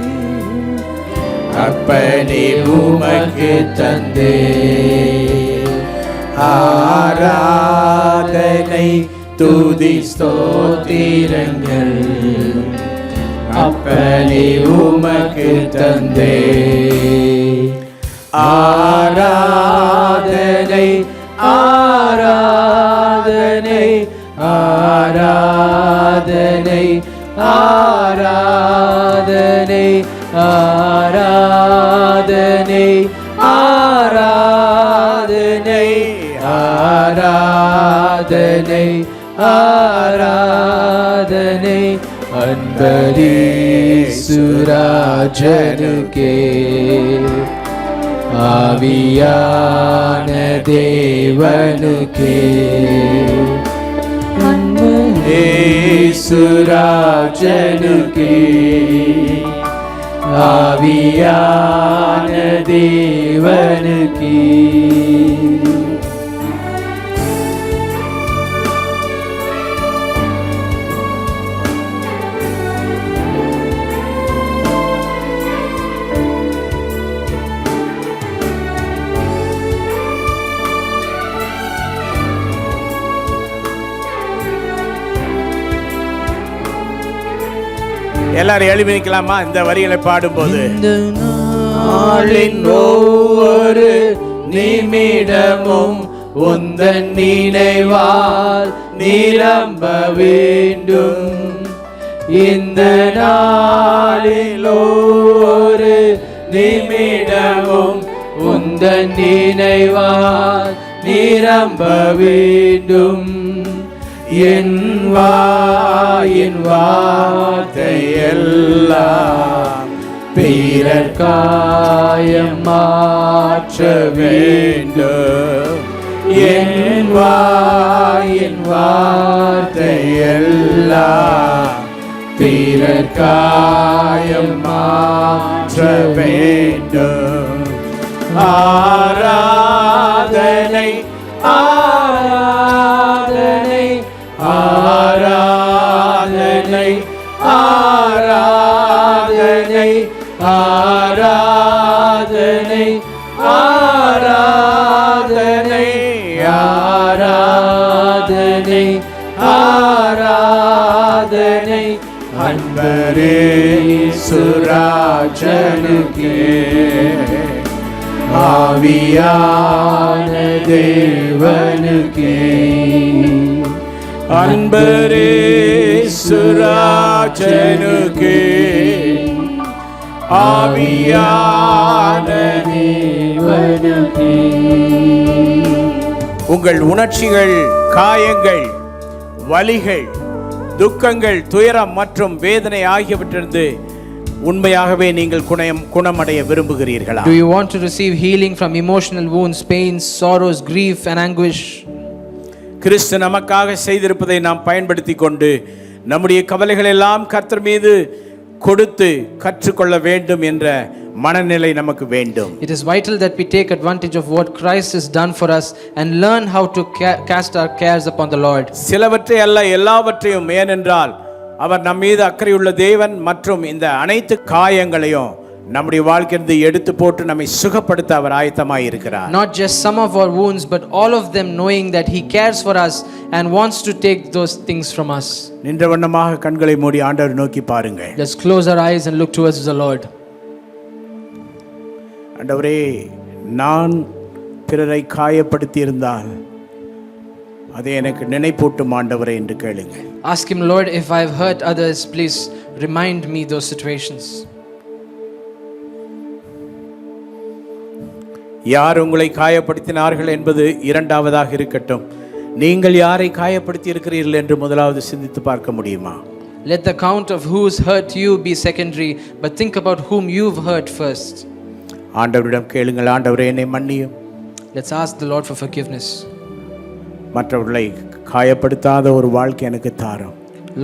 Speaker 2: அப்பனே உமக்கு தந்தே. ஆராதனை துதி ஸ்தோத்திரங்கள் அப்பனே உமக்கு தந்தே. ஆராதனை ஆராதனை ஆராதனை ஆராதனை ஆராதனை ஆராதனை ஆராதனை ஆராதனை அன்பரீசுராஜனுக்கே. ஆவியான தேவனுக்கே அன்பரீசுராஜனுக்கே. ஆவியான தேவனுக்கே. எல்லாரும் எழுப்பி நிற்கலாமா இந்த வரிகளை பாடும்போது? நாளின் ஒவ்வொரு நிமிடமும் உந்தன் நினைவால் நிரம்ப வேண்டும். இந்த நாளில் ஒவ்வொரு நிமிடமும் உந்தன் நினைவால் நிரம்ப வேண்டும். என் வாயின் வார்த்தை எல்லாம் பிறர் காயம் மாற்ற வேண்டும். என் வாயின் வார்த்தை எல்லாம் பிறர் காயம் மாற்ற வேண்டும். ஆராதனை ஆராதனை ஆராதனை ஆராதனை ஆராதனை ஆராதனை ஆராதனை ஆராதனை அன்பரீசுராஜனுக்கே. ஆவியான தேவனுக்கே. அன்பரீசுராஜனுக்கே. ஆவியான தேவனுக்கே. உங்கள் உணர்ச்சிகள், காயங்கள், வலிகள், துக்கங்கள், துயரம் மற்றும் வேதனை ஆகியவற்றிலிருந்து உண்மையாகவே நீங்கள் குணமடைய விரும்புகிறீர்களா?
Speaker 3: Do you want to receive healing from emotional wounds, pains, sorrows, grief and anguish?
Speaker 2: கிறிஸ்து நமக்காக செய்திருப்பதை நாம் பயன்படுத்தி கொண்டு நம்முடைய கவலைகள் எல்லாம் கர்த்தர் மீது கொடுத்து கற்றுக்கொள்ள வேண்டும் என்ற மனநிலை நமக்கு வேண்டும்.
Speaker 3: It is vital that we take advantage of what Christ has done for us and learn how to cast our cares upon the Lord.
Speaker 2: சிலவற்றை அல்ல, எல்லாவற்றையும். ஏனென்றால் அவர் நம் மீது அக்கறையுள்ள தேவன் மற்றும் இந்த அனைத்து காயங்களையும் நம்முடைய வாழ்க்கையிலிருந்து எடுத்து போட்டு நம்மை சுகப்படுத்த அவர் ஆயத்தமாய் இருக்கிறார்.
Speaker 3: Not just some of our wounds, but all of them, knowing that He cares for us and wants to take those things from us.
Speaker 2: நின்ற வண்ணமாக கண்களை மூடி ஆண்டவரை நோக்கி பாருங்கள்.
Speaker 3: Let's close our eyes and look towards the Lord.
Speaker 2: ஆண்டவரே, நான் பிறரை காயப்படுத்தி இருந்தால் அதை எனக்கு நினைப்பூட்டும் ஆண்டவரே என்று கேளுங்கள்.
Speaker 3: Ask Him, Lord, if I've hurt others, please remind me those situations.
Speaker 2: யார் உங்களை காயப்படுத்தினார்கள் என்பது இரண்டாவதாக இருக்கட்டும். நீங்கள் யாரை காயப்படுத்தி இருக்கிறீர்கள் என்று முதலாவது சிந்தித்து பார்க்க முடியுமா?
Speaker 3: Let the count of who's hurt you be secondary, but think about whom you've hurt first.
Speaker 2: ஆண்டவரிடம் கேளுங்கள், ஆண்டவரே என்னை மன்னியும்.
Speaker 3: Let's ask the Lord for forgiveness.
Speaker 2: மற்றவர்களை காயப்படுத்தாத ஒரு வாழ்க்கை எனக்கு தாரும்.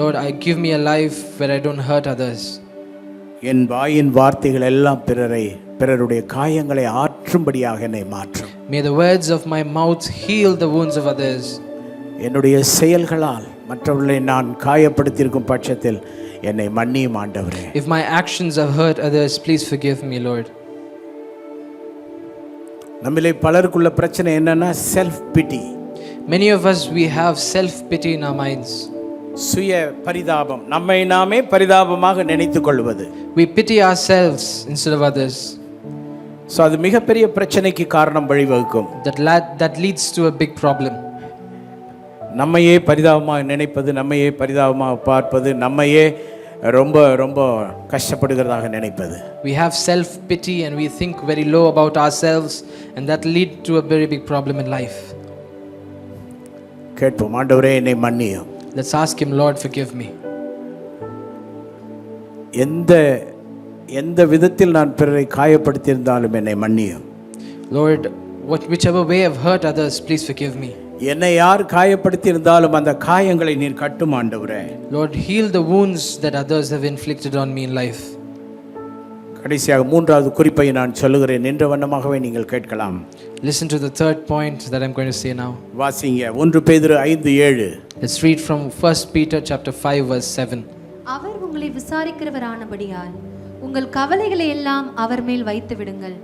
Speaker 3: Lord, give me a life where I don't hurt others.
Speaker 2: என் வாயின் வார்த்தைகள் எல்லாம் பிறருடைய காயங்களை ஆற்றும்படியாக என்னை மாற்றும்.
Speaker 3: May the words of my mouth heal the wounds of others.
Speaker 2: என்னுடைய செயல்களால் மற்றவர்களை நான் காயப்படுத்தியிருக்கும் பட்சத்தில் என்னை மன்னியும் ஆண்டவரே.
Speaker 3: If my actions have hurt others, please forgive me, Lord.
Speaker 2: நம்மிலே பலருக்குள்ள பிரச்சனை என்னன்னா self PT.
Speaker 3: Many of us, we have self-pity in our minds.
Speaker 2: சுய பரிதாபம், நம்மை நாமே பரிதாபமாக நினைத்துக் கொள்வது.
Speaker 3: We pity ourselves instead of others.
Speaker 2: So அது மிகப்பெரிய பிரச்சனைக்கு காரணம் வழிவகுக்கும்.
Speaker 3: That leads to a big problem.
Speaker 2: நம்மையே பரிதாபமாக நினைப்பது, நம்மையே பரிதாபமாக பார்ப்பது, நம்மையே ரொம்ப ரொம்ப கஷ்டப்படுகிறதாக நினைப்பது.
Speaker 3: We have self-pity and we think very low about ourselves, and that lead to a very big problem in life.
Speaker 2: கேட்போம், ஆண்டவரே என்னை மன்னியும்.
Speaker 3: Let's ask Him, Lord, forgive me.
Speaker 2: எந்த விதத்தில் நான் பிறரை காயப்படுத்தியிருந்தாலும் என்னை மன்னியும்.
Speaker 3: Lord, whichever way I've hurt others, please forgive me.
Speaker 2: என்னை யார் காயப்படுத்தியிருந்தாலும் அந்த காயங்களை நீர் கட்டும் ஆண்டவரே.
Speaker 3: Lord, heal the wounds that others have inflicted on me in life.
Speaker 2: கடைசியாக மூன்றாவது குறிப்பை நான் சொல்லுகிறேன், நின்ற வண்ணமாகவே நீங்கள் கேட்கலாம்.
Speaker 3: Listen to the third point that I'm going to say now.
Speaker 2: வாசிங்க 1 பேதுரு 5:7.
Speaker 3: Let's read from 1 Peter chapter 5 verse 7.
Speaker 5: அவர் உங்களை விசாரிக்கிறவரானபடியால் உங்கள் கவலைகளை எல்லாம் அவர் மேல் வைத்து விடுங்கள்.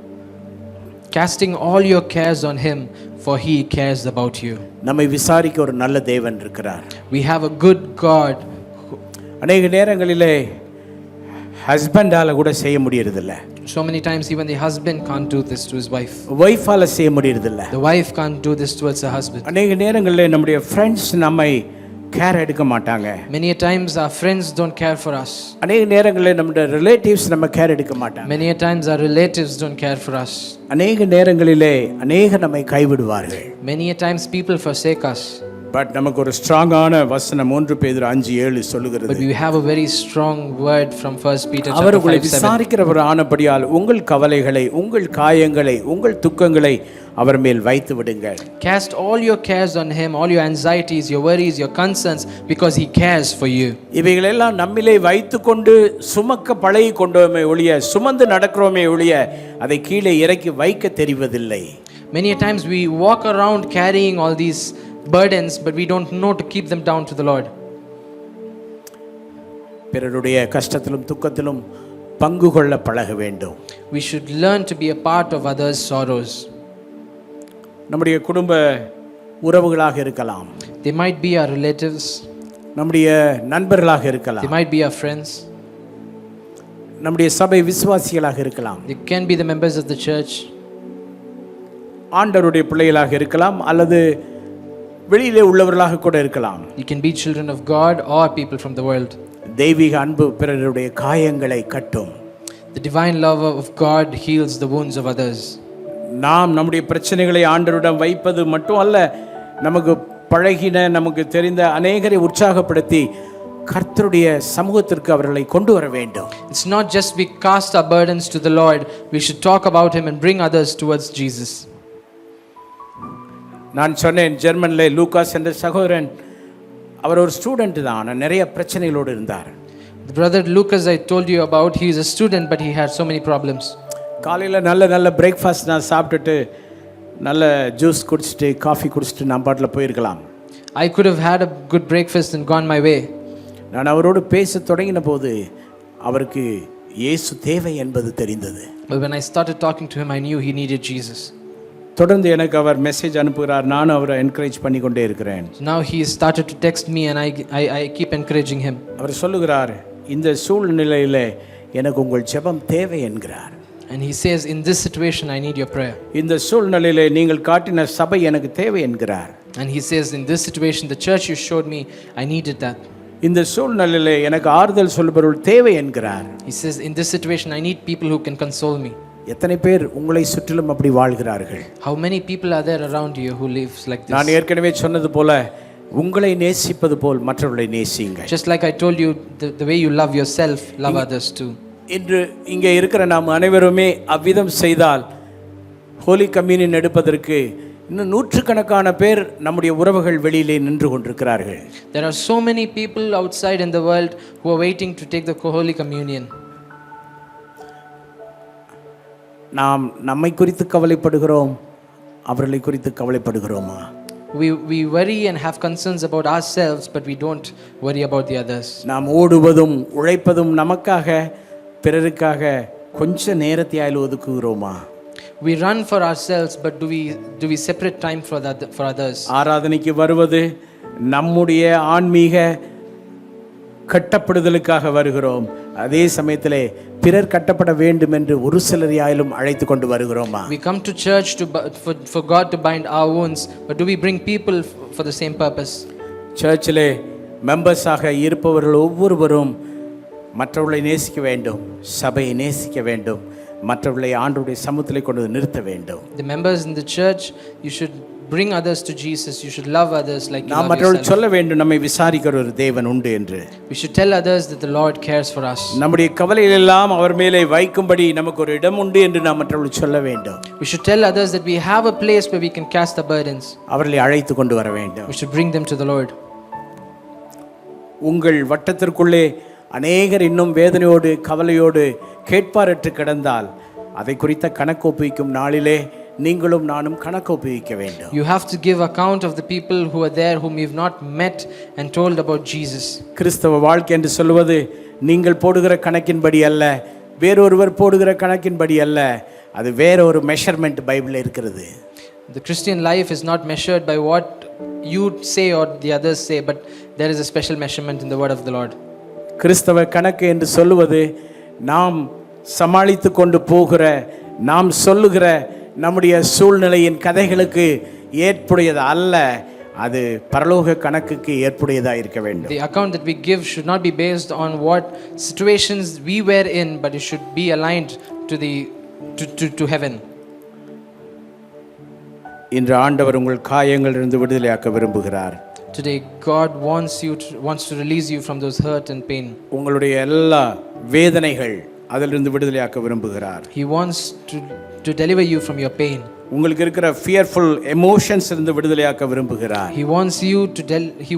Speaker 3: Casting all your cares on Him, for He cares about you.
Speaker 2: நம்மை விசாரிக்க ஒரு நல்ல தேவன் இருக்கிறார்.
Speaker 3: We have a good God.
Speaker 2: அநேக நேரங்களிலே ஹஸ்பண்டால கூட செய்ய முடியறதில்ல.
Speaker 3: So many times even the husband can't do this to his wife.
Speaker 2: வைஃபால செய்ய முடியறதில்ல.
Speaker 3: The wife can't do this towards her husband.
Speaker 2: அநேக நேரங்களிலே நம்முடைய ஃப்ரெண்ட்ஸ் நம்மை கேர் எடுக்க மாட்டாங்க.
Speaker 3: Many times our friends don't care for us.
Speaker 2: அநேக நேரங்களிலே நம்முடைய ரிலேட்டிவ்ஸ் நம்ம கேர் எடுக்க மாட்டாங்க.
Speaker 3: Many times our relatives don't care for us.
Speaker 2: அநேக நேரங்களிலே நம்மை கைவிடுவார்கள்.
Speaker 3: Many times people forsake us.
Speaker 2: But நமக்கு ஒரு ஸ்ட்ராங்கான வசனம் 1 பேதுரு 5:7 சொல்லுகிறது.
Speaker 3: But we have a very strong word from 1 Peter chapter 5:7.
Speaker 2: அவர் உங்களை விசாரிக்கிறவர் ஆனபடியால் உங்கள் கவலைகளை, உங்கள் காயங்களை, உங்கள் துக்கங்களை அவர் மேல் வைத்து விடுங்கள்.
Speaker 3: Cast all your cares on Him, all your anxieties, your worries, your concerns, because He cares for you.
Speaker 2: இவைகளெல்லாம் நம்மிலே வைத்துக்கொண்டு சுமக்க பழகி கொண்டோமே ஒழிய, சுமந்து நடக்கிறோமே ஒழிய அதை கீழே இறக்கி வைக்க தெரிவதில்லை.
Speaker 3: Many times we walk around carrying all these burdens, but we don't know to keep them down to the Lord.
Speaker 2: பிறருடைய கஷ்டத்திலும் துக்கத்திலும் பங்கு கொள்ள பழக வேண்டும்.
Speaker 3: We should learn to be a part of others' sorrows.
Speaker 2: நம்முடைய குடும்ப உறவுகளாக இருக்கலாம்.
Speaker 3: They might be our relatives.
Speaker 2: நம்முடைய நண்பர்களாக இருக்கலாம்.
Speaker 3: They might be our friends.
Speaker 2: நம்முடைய சபை விசுவாசிகளாக இருக்கலாம்.
Speaker 3: They can be the members of the church.
Speaker 2: ஆண்டவருடைய பிள்ளைகளாக இருக்கலாம் அல்லது வெளியிலே உள்ளவர்களாக கூட இருக்கலாம்.
Speaker 3: You can be children of God or people from the world.
Speaker 2: தெய்வீக அன்பு பிறருடைய காயங்களை கட்டும்.
Speaker 3: The divine love of God heals the wounds of others.
Speaker 2: நாம் நம்முடைய பிரச்சனைகளை ஆண்டவரிடம் வைப்பது மட்டும் அல்ல, நமக்கு பழகின, நமக்கு தெரிந்த அநேகரை உற்சாகப்படுத்தி கர்த்தருடைய சமூகத்திற்கு அவர்களை கொண்டு வர வேண்டும்.
Speaker 3: It's not just we cast our burdens to the Lord, we should talk about Him and bring others towards Jesus.
Speaker 2: நான் சொன்னேன், ஜெர்மனிலே லூகாஸ் என்ற சகோதரன், அவர் ஒரு ஸ்டூடெண்ட் தான், நிறைய பிரச்சனைகளோடு இருந்தார்.
Speaker 3: The brother Lucas I told you about, he is a student but he had so many problems.
Speaker 2: காலையில் நல்ல பிரேக்ஃபாஸ்ட் நான் சாப்பிட்டுட்டு நல்ல ஜூஸ் குடிச்சிட்டு காஃபி குடிச்சிட்டு நான் பாட்டில் போயிருக்கலாம்.
Speaker 3: I could have had a good breakfast and gone my way.
Speaker 2: நான் அவரோடு பேச தொடங்கின போது அவருக்கு இயேசு தேவை என்பது தெரிந்தது.
Speaker 3: But when I started talking to him, I knew he needed Jesus.
Speaker 2: தொடர்ந்து எனக்கு அவர் மெசேஜ் அனுப்புகிறார், நானும் அவரை என்கரேஜ் பண்ணி கொண்டே இருக்கிறேன்.
Speaker 3: So now he started to text me and I keep encouraging him.
Speaker 2: அவர் சொல்லுகிறார், இந்த சூழ்நிலையில எனக்கு உங்கள் ஜெபம் தேவை என்கிறார்.
Speaker 3: And he says, in this situation I need your prayer.
Speaker 2: இந்த சூழ்நிலையில நீங்கள் காட்டின சபை எனக்கு தேவை என்கிறார்.
Speaker 3: And he says, in this situation the church you showed me, I needed that.
Speaker 2: இந்த சூழ்நிலையில எனக்கு ஆறுதல் சொல்பவர்கள் தேவை என்கிறார்.
Speaker 3: He says, in this situation I need people who can console me.
Speaker 2: எத்தனை பேர் உங்களை சுற்றிலும் அப்படி வாழ்கிறார்கள்?
Speaker 3: How many people are there around you who lives like this?
Speaker 2: நான் ஏற்கனவே சொன்னது போல உங்களை நேசிப்பது போல் மற்றவர்களை நேசியுங்கள்.
Speaker 3: Just like I told you, the way you love yourself, love others too.
Speaker 2: இன்று இங்கே இருக்கிற நாம் அனைவருமே அவ்விதம் செய்தால் ஹோலி கம்யூனியன் எடுப்பதற்கு இன்னும் நூற்றுக்கணக்கான பேர் நம்முடைய உறவுகள் வெளியிலே நின்று கொண்டிருக்கிறார்கள்.
Speaker 3: There are so many people outside in the world who are waiting to take the Holy Communion.
Speaker 2: நாம் நம்மை குறித்து கவலைப்படுகிறோம், அவர்களை குறித்து கவலைப்படுகிறோமா?
Speaker 3: We worry and have concerns about ourselves, but we don't worry about the others.
Speaker 2: நாம் ஓடுவதும் உழைப்பதும் நமக்காக, பிறருக்காக கொஞ்ச நேரத்தை ஒதுக்குகிறோமா?
Speaker 3: We run for ourselves, but do we separate time for others?
Speaker 2: ஆராதனைக்கு வருவது நம்முடைய ஆன்மீக கட்டப்படுதலுக்காக வருகிறோம், அதே சமயத்திலே பிறர் கட்டப்பட வேண்டும் என்று ஒரு சிலரையாயிலும் அழைத்து கொண்டு வருகிறோமா?
Speaker 3: We come to church for God to bind our wounds, but do we bring people for the same purpose?
Speaker 2: சர்ச்சிலே மெம்பர்ஸாக இருப்பவர்கள் ஒவ்வொருவரும் மற்றவர்களை நேசிக்க வேண்டும், சபையை நேசிக்க வேண்டும், மற்றவர்களை ஆண்டவருடைய சமூகத்திலே கொண்டு நிறுத்த வேண்டும்.
Speaker 3: The members in the church, you should bring others to Jesus. You should love others like you
Speaker 2: நாம்
Speaker 3: love
Speaker 2: மற்றவர்கள்
Speaker 3: yourself.
Speaker 2: சொல்ல வேண்டும், நம்மை விசாரிக்கிற ஒரு தேவன் உண்டு என்று.
Speaker 3: We should tell others that the Lord cares for us.
Speaker 2: நம்முடைய கவலைகள் எல்லாம் அவர் மேலே வைக்கும்படி நமக்கு ஒரு இடம் உண்டு என்று நாம் மற்றவர்கள் சொல்ல வேண்டும்.
Speaker 3: We should tell others that we have a place where we can cast our burdens.
Speaker 2: அவர்களை அழைத்து கொண்டு வர வேண்டும்.
Speaker 3: We should bring them to the Lord.
Speaker 2: உங்கள் வட்டத்திற்குள்ளே அநேகர் இன்னும் வேதனையோடு கவலையோடு கேட்பாரற்று கிடந்தால் அதை குறித்த கணக்கு ஒப்புவிக்கும் நாளிலே நீங்களும் நானும் கணக்கு ஒப்புவிக்க வேண்டும்.
Speaker 3: You have to give account of the people who are there whom you've not met and told about Jesus.
Speaker 2: கிறிஸ்தவ வாழ்க்கை என்று சொல்வது நீங்கள் போடுகிற கணக்கின்படி அல்ல, வேறொருவர் போடுகிற கணக்கின்படி அல்ல, அது வேற ஒரு மெஷர்மெண்ட் பைபிளில் இருக்கிறது.
Speaker 3: The Christian life is not measured by what you say or the others say, but there is a special measurement in the word of the Lord.
Speaker 2: கிறிஸ்தவ கணக்கு என்று சொல்லுவது நாம் சமாளித்து கொண்டு போகிற, நாம் சொல்லுகிற நம்முடைய சூழ்நிலையின் கதைகளுக்கு ஏற்புடையது அல்ல, அது பரலோக கணக்குக்கு ஏற்புடையதாக இருக்க வேண்டும்.
Speaker 3: The account that we give should not be based on what situations we were in, but it should be aligned to heaven.
Speaker 2: இன்று ஆண்டவர் உங்கள் காயங்களிலிருந்து விடுதலையாக்க விரும்புகிறார்.
Speaker 3: Today God wants to release you from those hurt and pain.
Speaker 2: உங்களுடைய எல்லா வேதனைகள் அதிலிருந்து விடுதலையாக்க விரும்புகிறார்.
Speaker 3: He wants to deliver you from your pain.
Speaker 2: உங்களுக்கு இருக்கிற fearful emotions இருந்து விடுதலையாக்க விரும்புகிறார்.
Speaker 3: He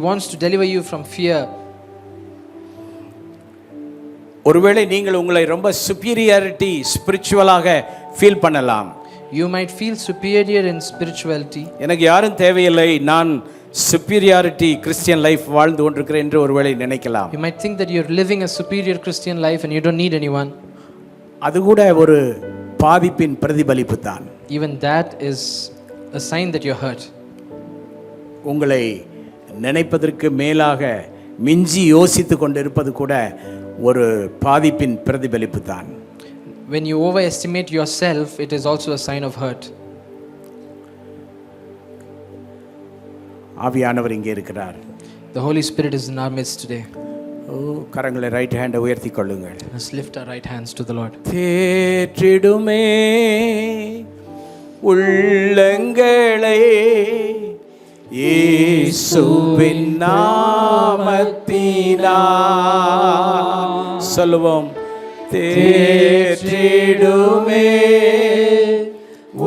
Speaker 3: wants to deliver you from fear.
Speaker 2: ஒருவேளை நீங்கள் உங்களை ரொம்ப superiority ஸ்பிரிச்சுவலாக ஃபீல் பண்ணலாம்.
Speaker 3: You might feel superior in spirituality.
Speaker 2: எனக்கு யாரும் தேவையில்லை, நான் superiority Christian life வாழ்ந்து கொண்டிருக்கிறேன் என்று ஒருவேளை நினைக்கலாம்.
Speaker 3: You might think that you're living a superior Christian life and you don't need anyone.
Speaker 2: அது கூட ஒரு பாதிப்பின் பிரதிபலிப்பு தான்.
Speaker 3: Even that is a sign that you're hurt.
Speaker 2: உங்களை நினைப்பதற்கு மேலாக மிஞ்சி யோசித்து கொண்டிருப்பது கூட ஒரு பாதிப்பின் பிரதிபலிப்பு தான்.
Speaker 3: When you overestimate yourself, it is also a sign of hurt.
Speaker 2: ஆவியானவர் இங்கே இருக்கிறார்.
Speaker 3: The Holy Spirit is in our midst today.
Speaker 2: கரங்களை ரைட் ஹேண்டை உயர்த்தி கொள்ளுங்கள்.
Speaker 3: Let's lift our right hands to the Lord.
Speaker 2: தேற்றிடுமே உள்ளங்களை இயேசுவின் நாமத்தினால் சொல்லுவோம். தேற்றிடுமே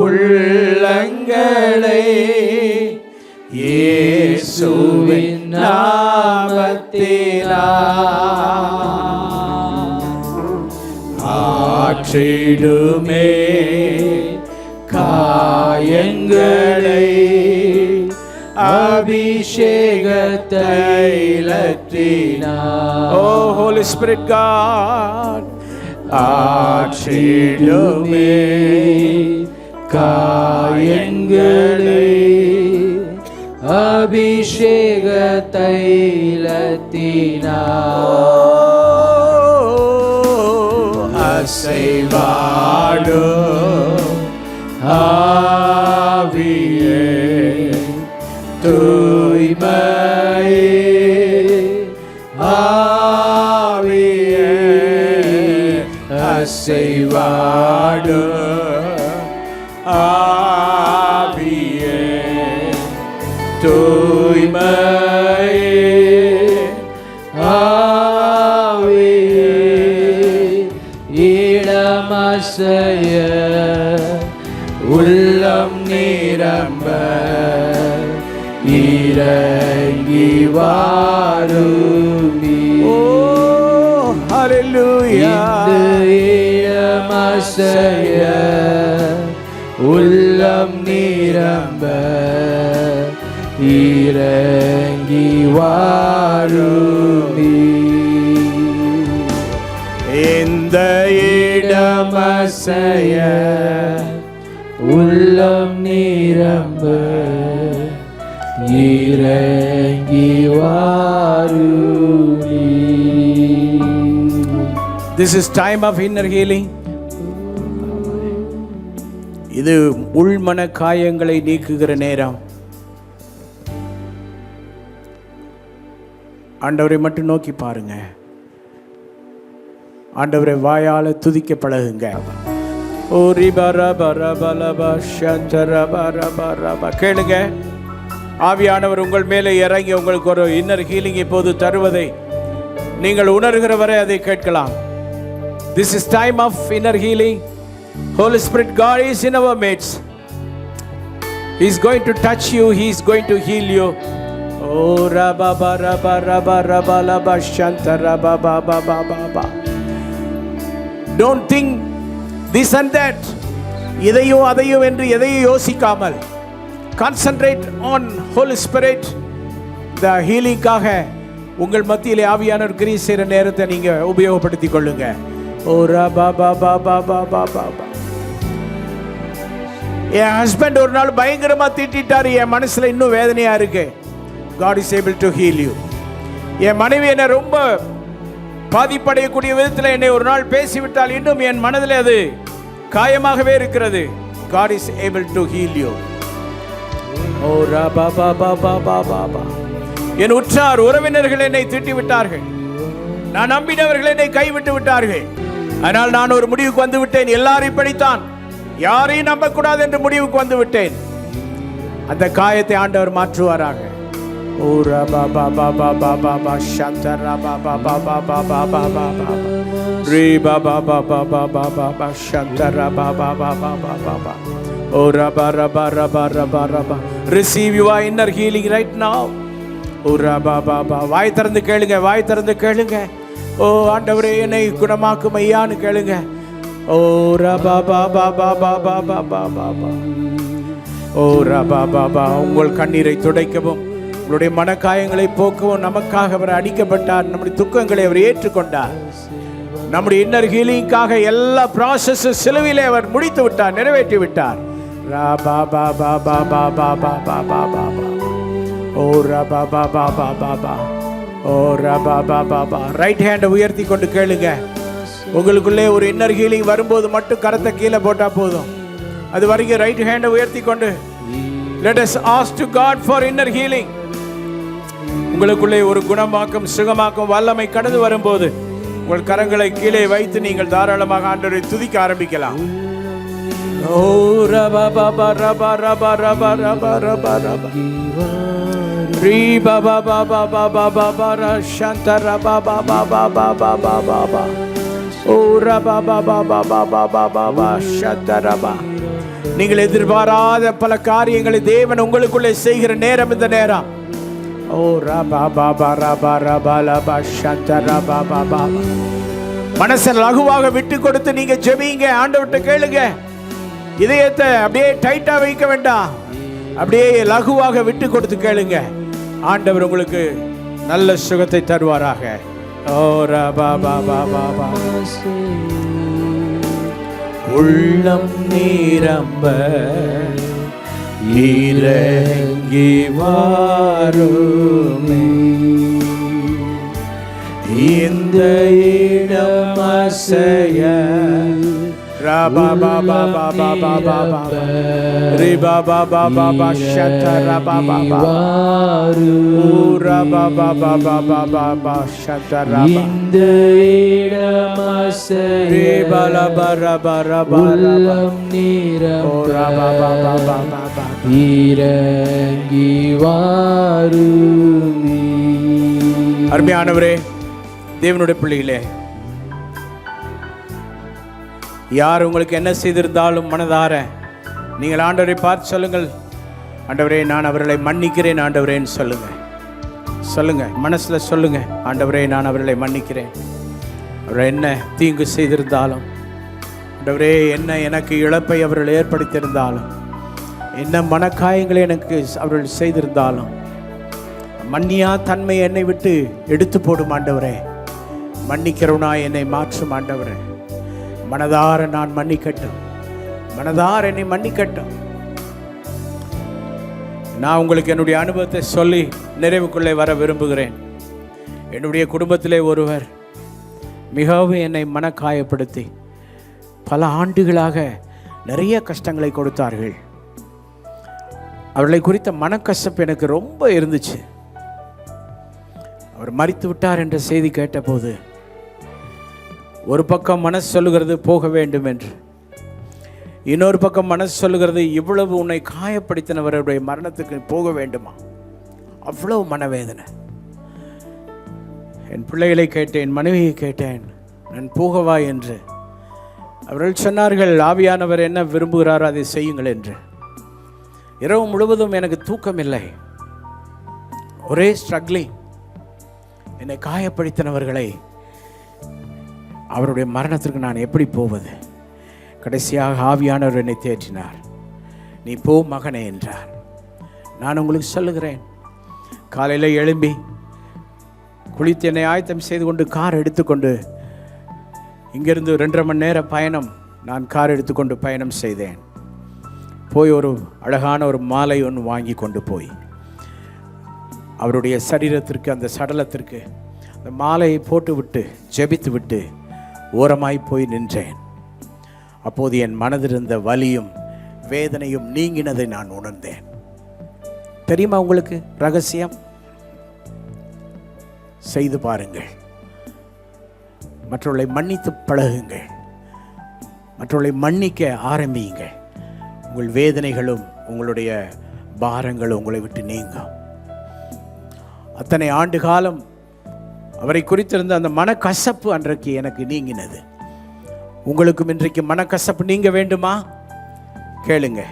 Speaker 2: உள்ளங்களை இயேசுவின் நாமத்தினால் ஆற்றிடுமே காயங்களை அபிஷேக தைலத்தினால். Oh Holy Spirit God, ஆற்றிடுமே காயங்களை
Speaker 3: அபிஷேக தைலத்தினால்
Speaker 2: அசைவாடும் ஆவியே தூய்மையே ஆவியே அசைவாடும் ஆவியே தூய்மையே ஆவியே இடமசைய உள்ளம் நிரம்ப இறங்கி வாருமி. ஓ ஹல்லேலூயா. இடமசைய உள்ளம் நிரம்ப இறங்கி வாருமி. இந்த இடமசைய உள்ளம் நிரம்ப இறங்கி வாருமி. This is time of inner healing. இது உள்மன காயங்களை நீக்குகிற நேரம். ஆண்டவரை மட்டும் நோக்கி பாருங்க. ஆண்டவரை வாயால துதிக்க பழகுங்க. கேளுங்க. ஆவியானவர் உங்கள் மேலே இறங்கி உங்களுக்கு ஒரு இன்னர் ஹீலிங் இப்போது தருவதை நீங்கள் உணர்கிற வரை அதை கேட்கலாம். This is time of inner healing. Holy Spirit, God is in our midst. He is going to touch you. He is going to heal you. Oh, rabba ba rabba rabba rabba rabba shanta rabba ba ba ba ba ba. Don't think this and that. இதையோ அதையோ என்று எதையும் யோசிக்காமல் concentrate on Holy Spirit. The healingகாக உங்கள் மத்தியிலே ஆவியானவர் கிரியை செய்கிற நேரத்தை நீங்க உபயோகப்படுத்திக் கொள்ளுங்க. ஓ ரபா பா பா பா பா பா பா. என் ஹஸ்பண்ட் ஒரு நாள் பயங்கரமா திட்டாரு. என் மனசுல இன்னும் வேதனையா இருக்கு. God is able to heal you. என் மனைவி என்னை ரொம்ப பாதிப்படையக்கூடிய விதத்தில் என்னை ஒரு நாள் பேசிவிட்டால் இன்னும் என் மனதில் அது காயமாகவே இருக்கிறது. God is able to heal you. ஓ ரபா பா பா பா பா பா பா. என் உற்றார் உறவினர்கள் என்னை திட்டி விட்டார்கள். நான் நம்பினவர்கள் என்னை கைவிட்டு விட்டார்கள். ஆனால் நான் ஒரு முடிவுக்கு வந்து விட்டேன். எல்லாரையும் படித்தான், யாரையும் நம்பக்கூடாது என்று முடிவுக்கு வந்து விட்டேன். அந்த காயத்தை ஆண்டவர் மாற்றுவாராக. ஓ ரபா பா பா பா பா பா பா ஷந்த ரபா பா பா பா பா பா பா பா பா ரீ பா பா பா பா பா பா பா பா ஷந்த ரபா பா பா பா பா பா பா. ஓ ரபா ரபா ரபா ரபா ரபா. Receive your inner healing right now. ஓ ரபா பா பா. வாய் திறந்து கேளுங்க, வாய் திறந்து கேளுங்க. ஓ ஆண்டவரே என்னை குணமாக்கும் ஐயான்னு கேளுங்க. ஓ ரபா பா பா பா பா பா பா பா பா பா. ஓ ரபா பா பா. உங்கள் கண்ணீரை துடைக்கவும் உங்களுடைய மனக்காயங்களை போக்கவும் நமக்காக அவர் அடிக்கப்பட்டார். நம்முடைய துக்கங்களை அவர் ஏற்றுக்கொண்டார். நம்முடைய இன்னர் ஹீலிங்காக எல்லா ப்ராசஸும் சிலுவையிலே அவர் முடித்து விட்டார், நிறைவேற்றி விட்டார். ரபா பா பா பா பா பா பா பா பா பா பா. ஓ ரபா பா பா பா பா பா. ஓ ரபா பா பா பா. ரைட் ஹேண்டை உயர்த்தி கொண்டு கேளுங்க. உங்களுக்குள்ளே ஒரு இன்னர் ஹீலிங் வரும்போது மட்டும் கரத்தை கீழே போட்டா போதும். அது வரைக்கும் ரைட் ஹேண்டை உயர்த்தி கொண்டு let us ask to God for inner healing. உங்களுக்குள்ளே ஒரு குணமாக்கும் சுகமாக்கும் வல்லமை கடந்து வரும்போது உங்கள் கரங்களை கீழே வைத்து நீங்கள் தாராளமாக ஆண்டவரை துதிக்க ஆரம்பிக்கலாம். ஓ ரபா பா ரபா ரபா ரபா ரபா ரபா ரபா. ரீ பா பா பா பா பா பா பா பா ரா ஷந்த ரபா பா பா பா பா பா பா பா பா. ஓ ரபா பா பா பா பா பா பா பா பா ஷந்த ரபா. நீங்கள் எதிர்பாராத பல காரியங்களை தேவன் உங்களுக்குள்ளே செய்கிற நேரம் இந்த நேரம். ஓ ரபா பா பா ரபா ரபா லபா ஷந்த ரபா பா பா. மனசை லகுவாக விட்டு கொடுத்து நீங்க ஜெபிங்க, ஆண்டவர்கிட்ட கேளுங்க. இதயத்தை அப்படியே டைட்டா வைக்க வேண்டாம், அப்படியே லகுவாக விட்டு கொடுத்து கேளுங்க. ஆண்டவர் உங்களுக்கு நல்ல சுகத்தை தருவாராக. ஓ ரபா பா பா பா பா. உள்ளம் நிரம்ப இறங்கி வாருமே. இந்த இடம் அசைய ரபா பாபா பாபா பாபா பாபா ரிபா பாபா பாபா ஷத ரபா பாபா ரபா பாபா பாபா பாபா ஷத ரபா. இந்த இடம் அசைய ரிபா ரபா ரபா ரபா உள்ளம் நிரம்ப ரபா பாபா பாபா இறங்கி வாருமே. அருமையானவரே, தேவனுடைய பிள்ளைகளே, யார் உங்களுக்கு என்ன செய்திருந்தாலும் மனதார நீங்கள் ஆண்டவரை பார்த்து சொல்லுங்கள், ஆண்டவரே நான் அவர்களை மன்னிக்கிறேன் ஆண்டவரேன்னு சொல்லுங்க. மனசில் சொல்லுங்க, ஆண்டவரே நான் அவர்களை மன்னிக்கிறேன். அவர் என்ன தீங்கு செய்திருந்தாலும், ஆண்டவரே என்ன எனக்கு இழப்பை அவர்கள் ஏற்படுத்தியிருந்தாலும், என்ன மனக்காயங்களை எனக்கு அவர்கள் செய்திருந்தாலும், மன்னியா தன்மை என்னை விட்டு எடுத்து போடும் ஆண்டவரே. மன்னிக்கிறவனா என்னை மாற்றும் ஆண்டவரே. மனதார நான் மன்னிக்கட்டும், மனதார என்னை மன்னிக்கட்டும். நான் உங்களுக்கு என்னுடைய அனுபவத்தை சொல்லி நிறைவுக்குள்ளே வர விரும்புகிறேன். என்னுடைய குடும்பத்திலே ஒருவர் மிகவும் என்னை மனக்காயப்படுத்தி பல ஆண்டுகளாக நிறைய கஷ்டங்களை கொடுத்தார்கள். அவர்களை குறித்த மனக்கசப்பு எனக்கு ரொம்ப இருந்துச்சு. அவர் மரித்து விட்டார் என்ற செய்தி கேட்டபோது ஒரு பக்கம் மனசு சொல்லுகிறது போக வேண்டும் என்று, இன்னொரு பக்கம் மனசு சொல்லுகிறது இவ்வளவு உன்னை காயப்படுத்தினவருடைய மரணத்துக்கு போக வேண்டுமா? அவ்வளவு மனவேதனை. என் பிள்ளைகளை கேட்டேன், மனைவியை கேட்டேன், நான் போகவா என்று. அவர்கள் சொன்னார்கள், ஆவியானவர் என்ன விரும்புகிறாரோ அதை செய்யுங்கள் என்று. இரவு முழுவதும் எனக்கு தூக்கம் இல்லை, ஒரே ஸ்ட்ரகிளிங். என்னை காயப்படுத்தினவர்களை அவருடைய மரணத்திற்கு நான் எப்படி போவது? கடைசியாக ஆவியானவர் என்னை தேற்றினார். நீ போ மகனே என்றார். நான் உங்களுக்கு சொல்லுகிறேன், காலையில் எழும்பி குளித்து என்னை ஆயத்தம் செய்து கொண்டு கார் எடுத்துக்கொண்டு இங்கிருந்து 2.5 மணி நேர பயணம் நான் கார் எடுத்துக்கொண்டு பயணம் செய்தேன். போய் ஒரு அழகான ஒரு மாலை ஒன்று வாங்கி கொண்டு போய் அவருடைய சரீரத்திற்கு, அந்த சடலத்திற்கு அந்த மாலையை போட்டு விட்டு ஜெபித்து விட்டு ஓரமாய் போய் நின்றேன். அப்போது என் மனதிலிருந்த வலியும் வேதனையும் நீங்கினதை நான் உணர்ந்தேன். தெரியுமா உங்களுக்கு ரகசியம்? செய்து பாருங்கள். மற்றவர்களை மன்னித்து பழகுங்கள், மற்றவர்களை மன்னிக்க ஆரம்பியுங்கள். உங்கள் வேதனைகளும் உங்களுடைய பாரங்களும் உங்களை விட்டு நீங்கும். அத்தனை ஆண்டு காலம் அவரை குறித்திருந்த அந்த மனக்கசப்பு அன்றைக்கு எனக்கு நீங்கினது. உங்களுக்கும் இன்றைக்கு மனக்கசப்பு நீங்க வேண்டுமா? கேளுங்க.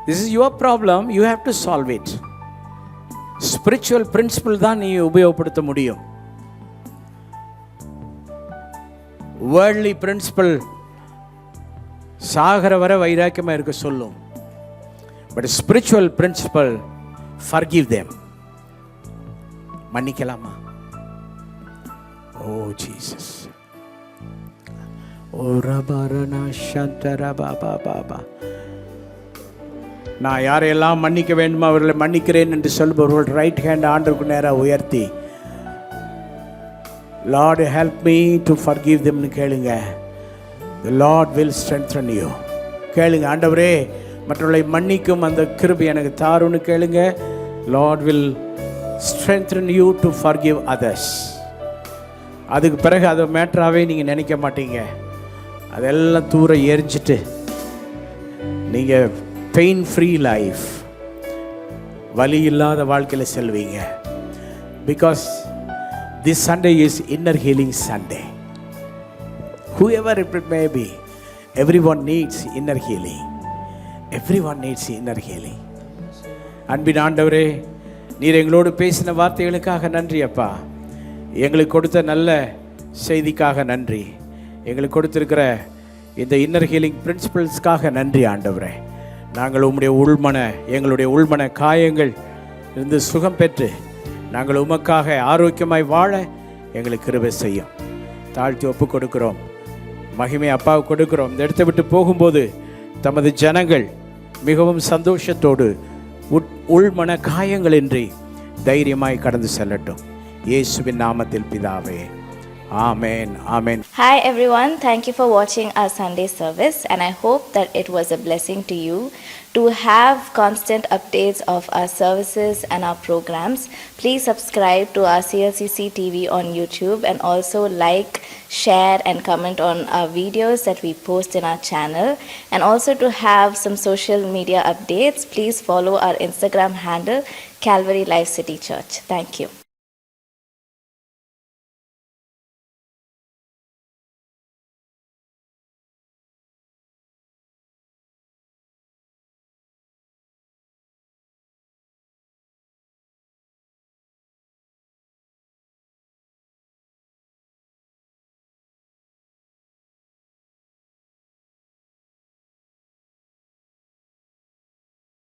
Speaker 2: This is your problem, you have to solve it. Spiritual principle தான் நீ உபயோகப்படுத்த முடியும். வேர்ல்ட்லி பிரின்சிபிள் சாகர வர வைராக்கியமாக இருக்க சொல்லும். But spiritual principle forgive them. மன்னிக்கலாமா? ஓ ஜீசஸ், ஓ ரபரனா ஷந்தரா பாபா பாபா. நான் யாரையெல்லாம் மன்னிக்க வேண்டுமோ அவர்களை மன்னிக்கிறேன் என்று சொல்பவர்கள் ரைட் ஹேண்ட் ஆண்டவருக்கு நேராக உயர்த்தி Lord help me to forgive தெம்னு கேளுங்க. The Lord will strengthen you. கேளுங்க, ஆண்டவரே மற்றவர்களை மன்னிக்கும் அந்த கிருபை எனக்கு தாருன்னு கேளுங்க. Lord will strengthen you to forgive others. அதுக்கு பிறகு அதை மேட்டராகவே நீங்கள் நினைக்க மாட்டீங்க. அதெல்லாம் தூர எரிஞ்சிட்டு நீங்கள் பெயின் ஃப்ரீ லைஃப், வலி இல்லாத வாழ்க்கையில் செல்வீங்க. Because this Sunday is inner healing Sunday. Whoever it may be, everyone needs inner healing. Everyone needs inner healing. அன்பின் ஆண்டவரே, நீர் எங்களோடு பேசின வார்த்தைகளுக்காக நன்றி அப்பா. எங்களுக்கு கொடுத்த நல்ல செய்திக்காக நன்றி. எங்களுக்கு கொடுத்திருக்கிற இந்த இன்னர் ஹீலிங் பிரின்சிபல்ஸ்க்காக நன்றி ஆண்டவரே. நாங்கள் எங்களுடைய உள்மன காயங்கள் இருந்து சுகம் பெற்று நாங்கள் உமக்காக ஆரோக்கியமாய் வாழ எங்களுக்கு கிருபை செய்யும். தாழ்த்தி ஒப்பு கொடுக்கிறோம் மகிமை அப்பாவுக்கு கொடுக்கிறோம். இந்த இடத்தை விட்டு போகும்போது தமது ஜனங்கள் மிகவும் சந்தோஷத்தோடு உள்மன காயங்களின்றி தைரியமாய் கடந்து செல்லட்டும். இயேசுவின் நாமத்தில் பிதாவே, ஆமென், ஆமென்.
Speaker 6: Hi everyone, thank you for watching our Sunday service, and I hope that it was a blessing to you. To have constant updates of our services and our programs, please subscribe to our CLCC TV on YouTube, and also like, share and comment on our videos that we post in our channel. And also to have some social media updates, please follow our Instagram handle, Calvary Life City Church. Thank you.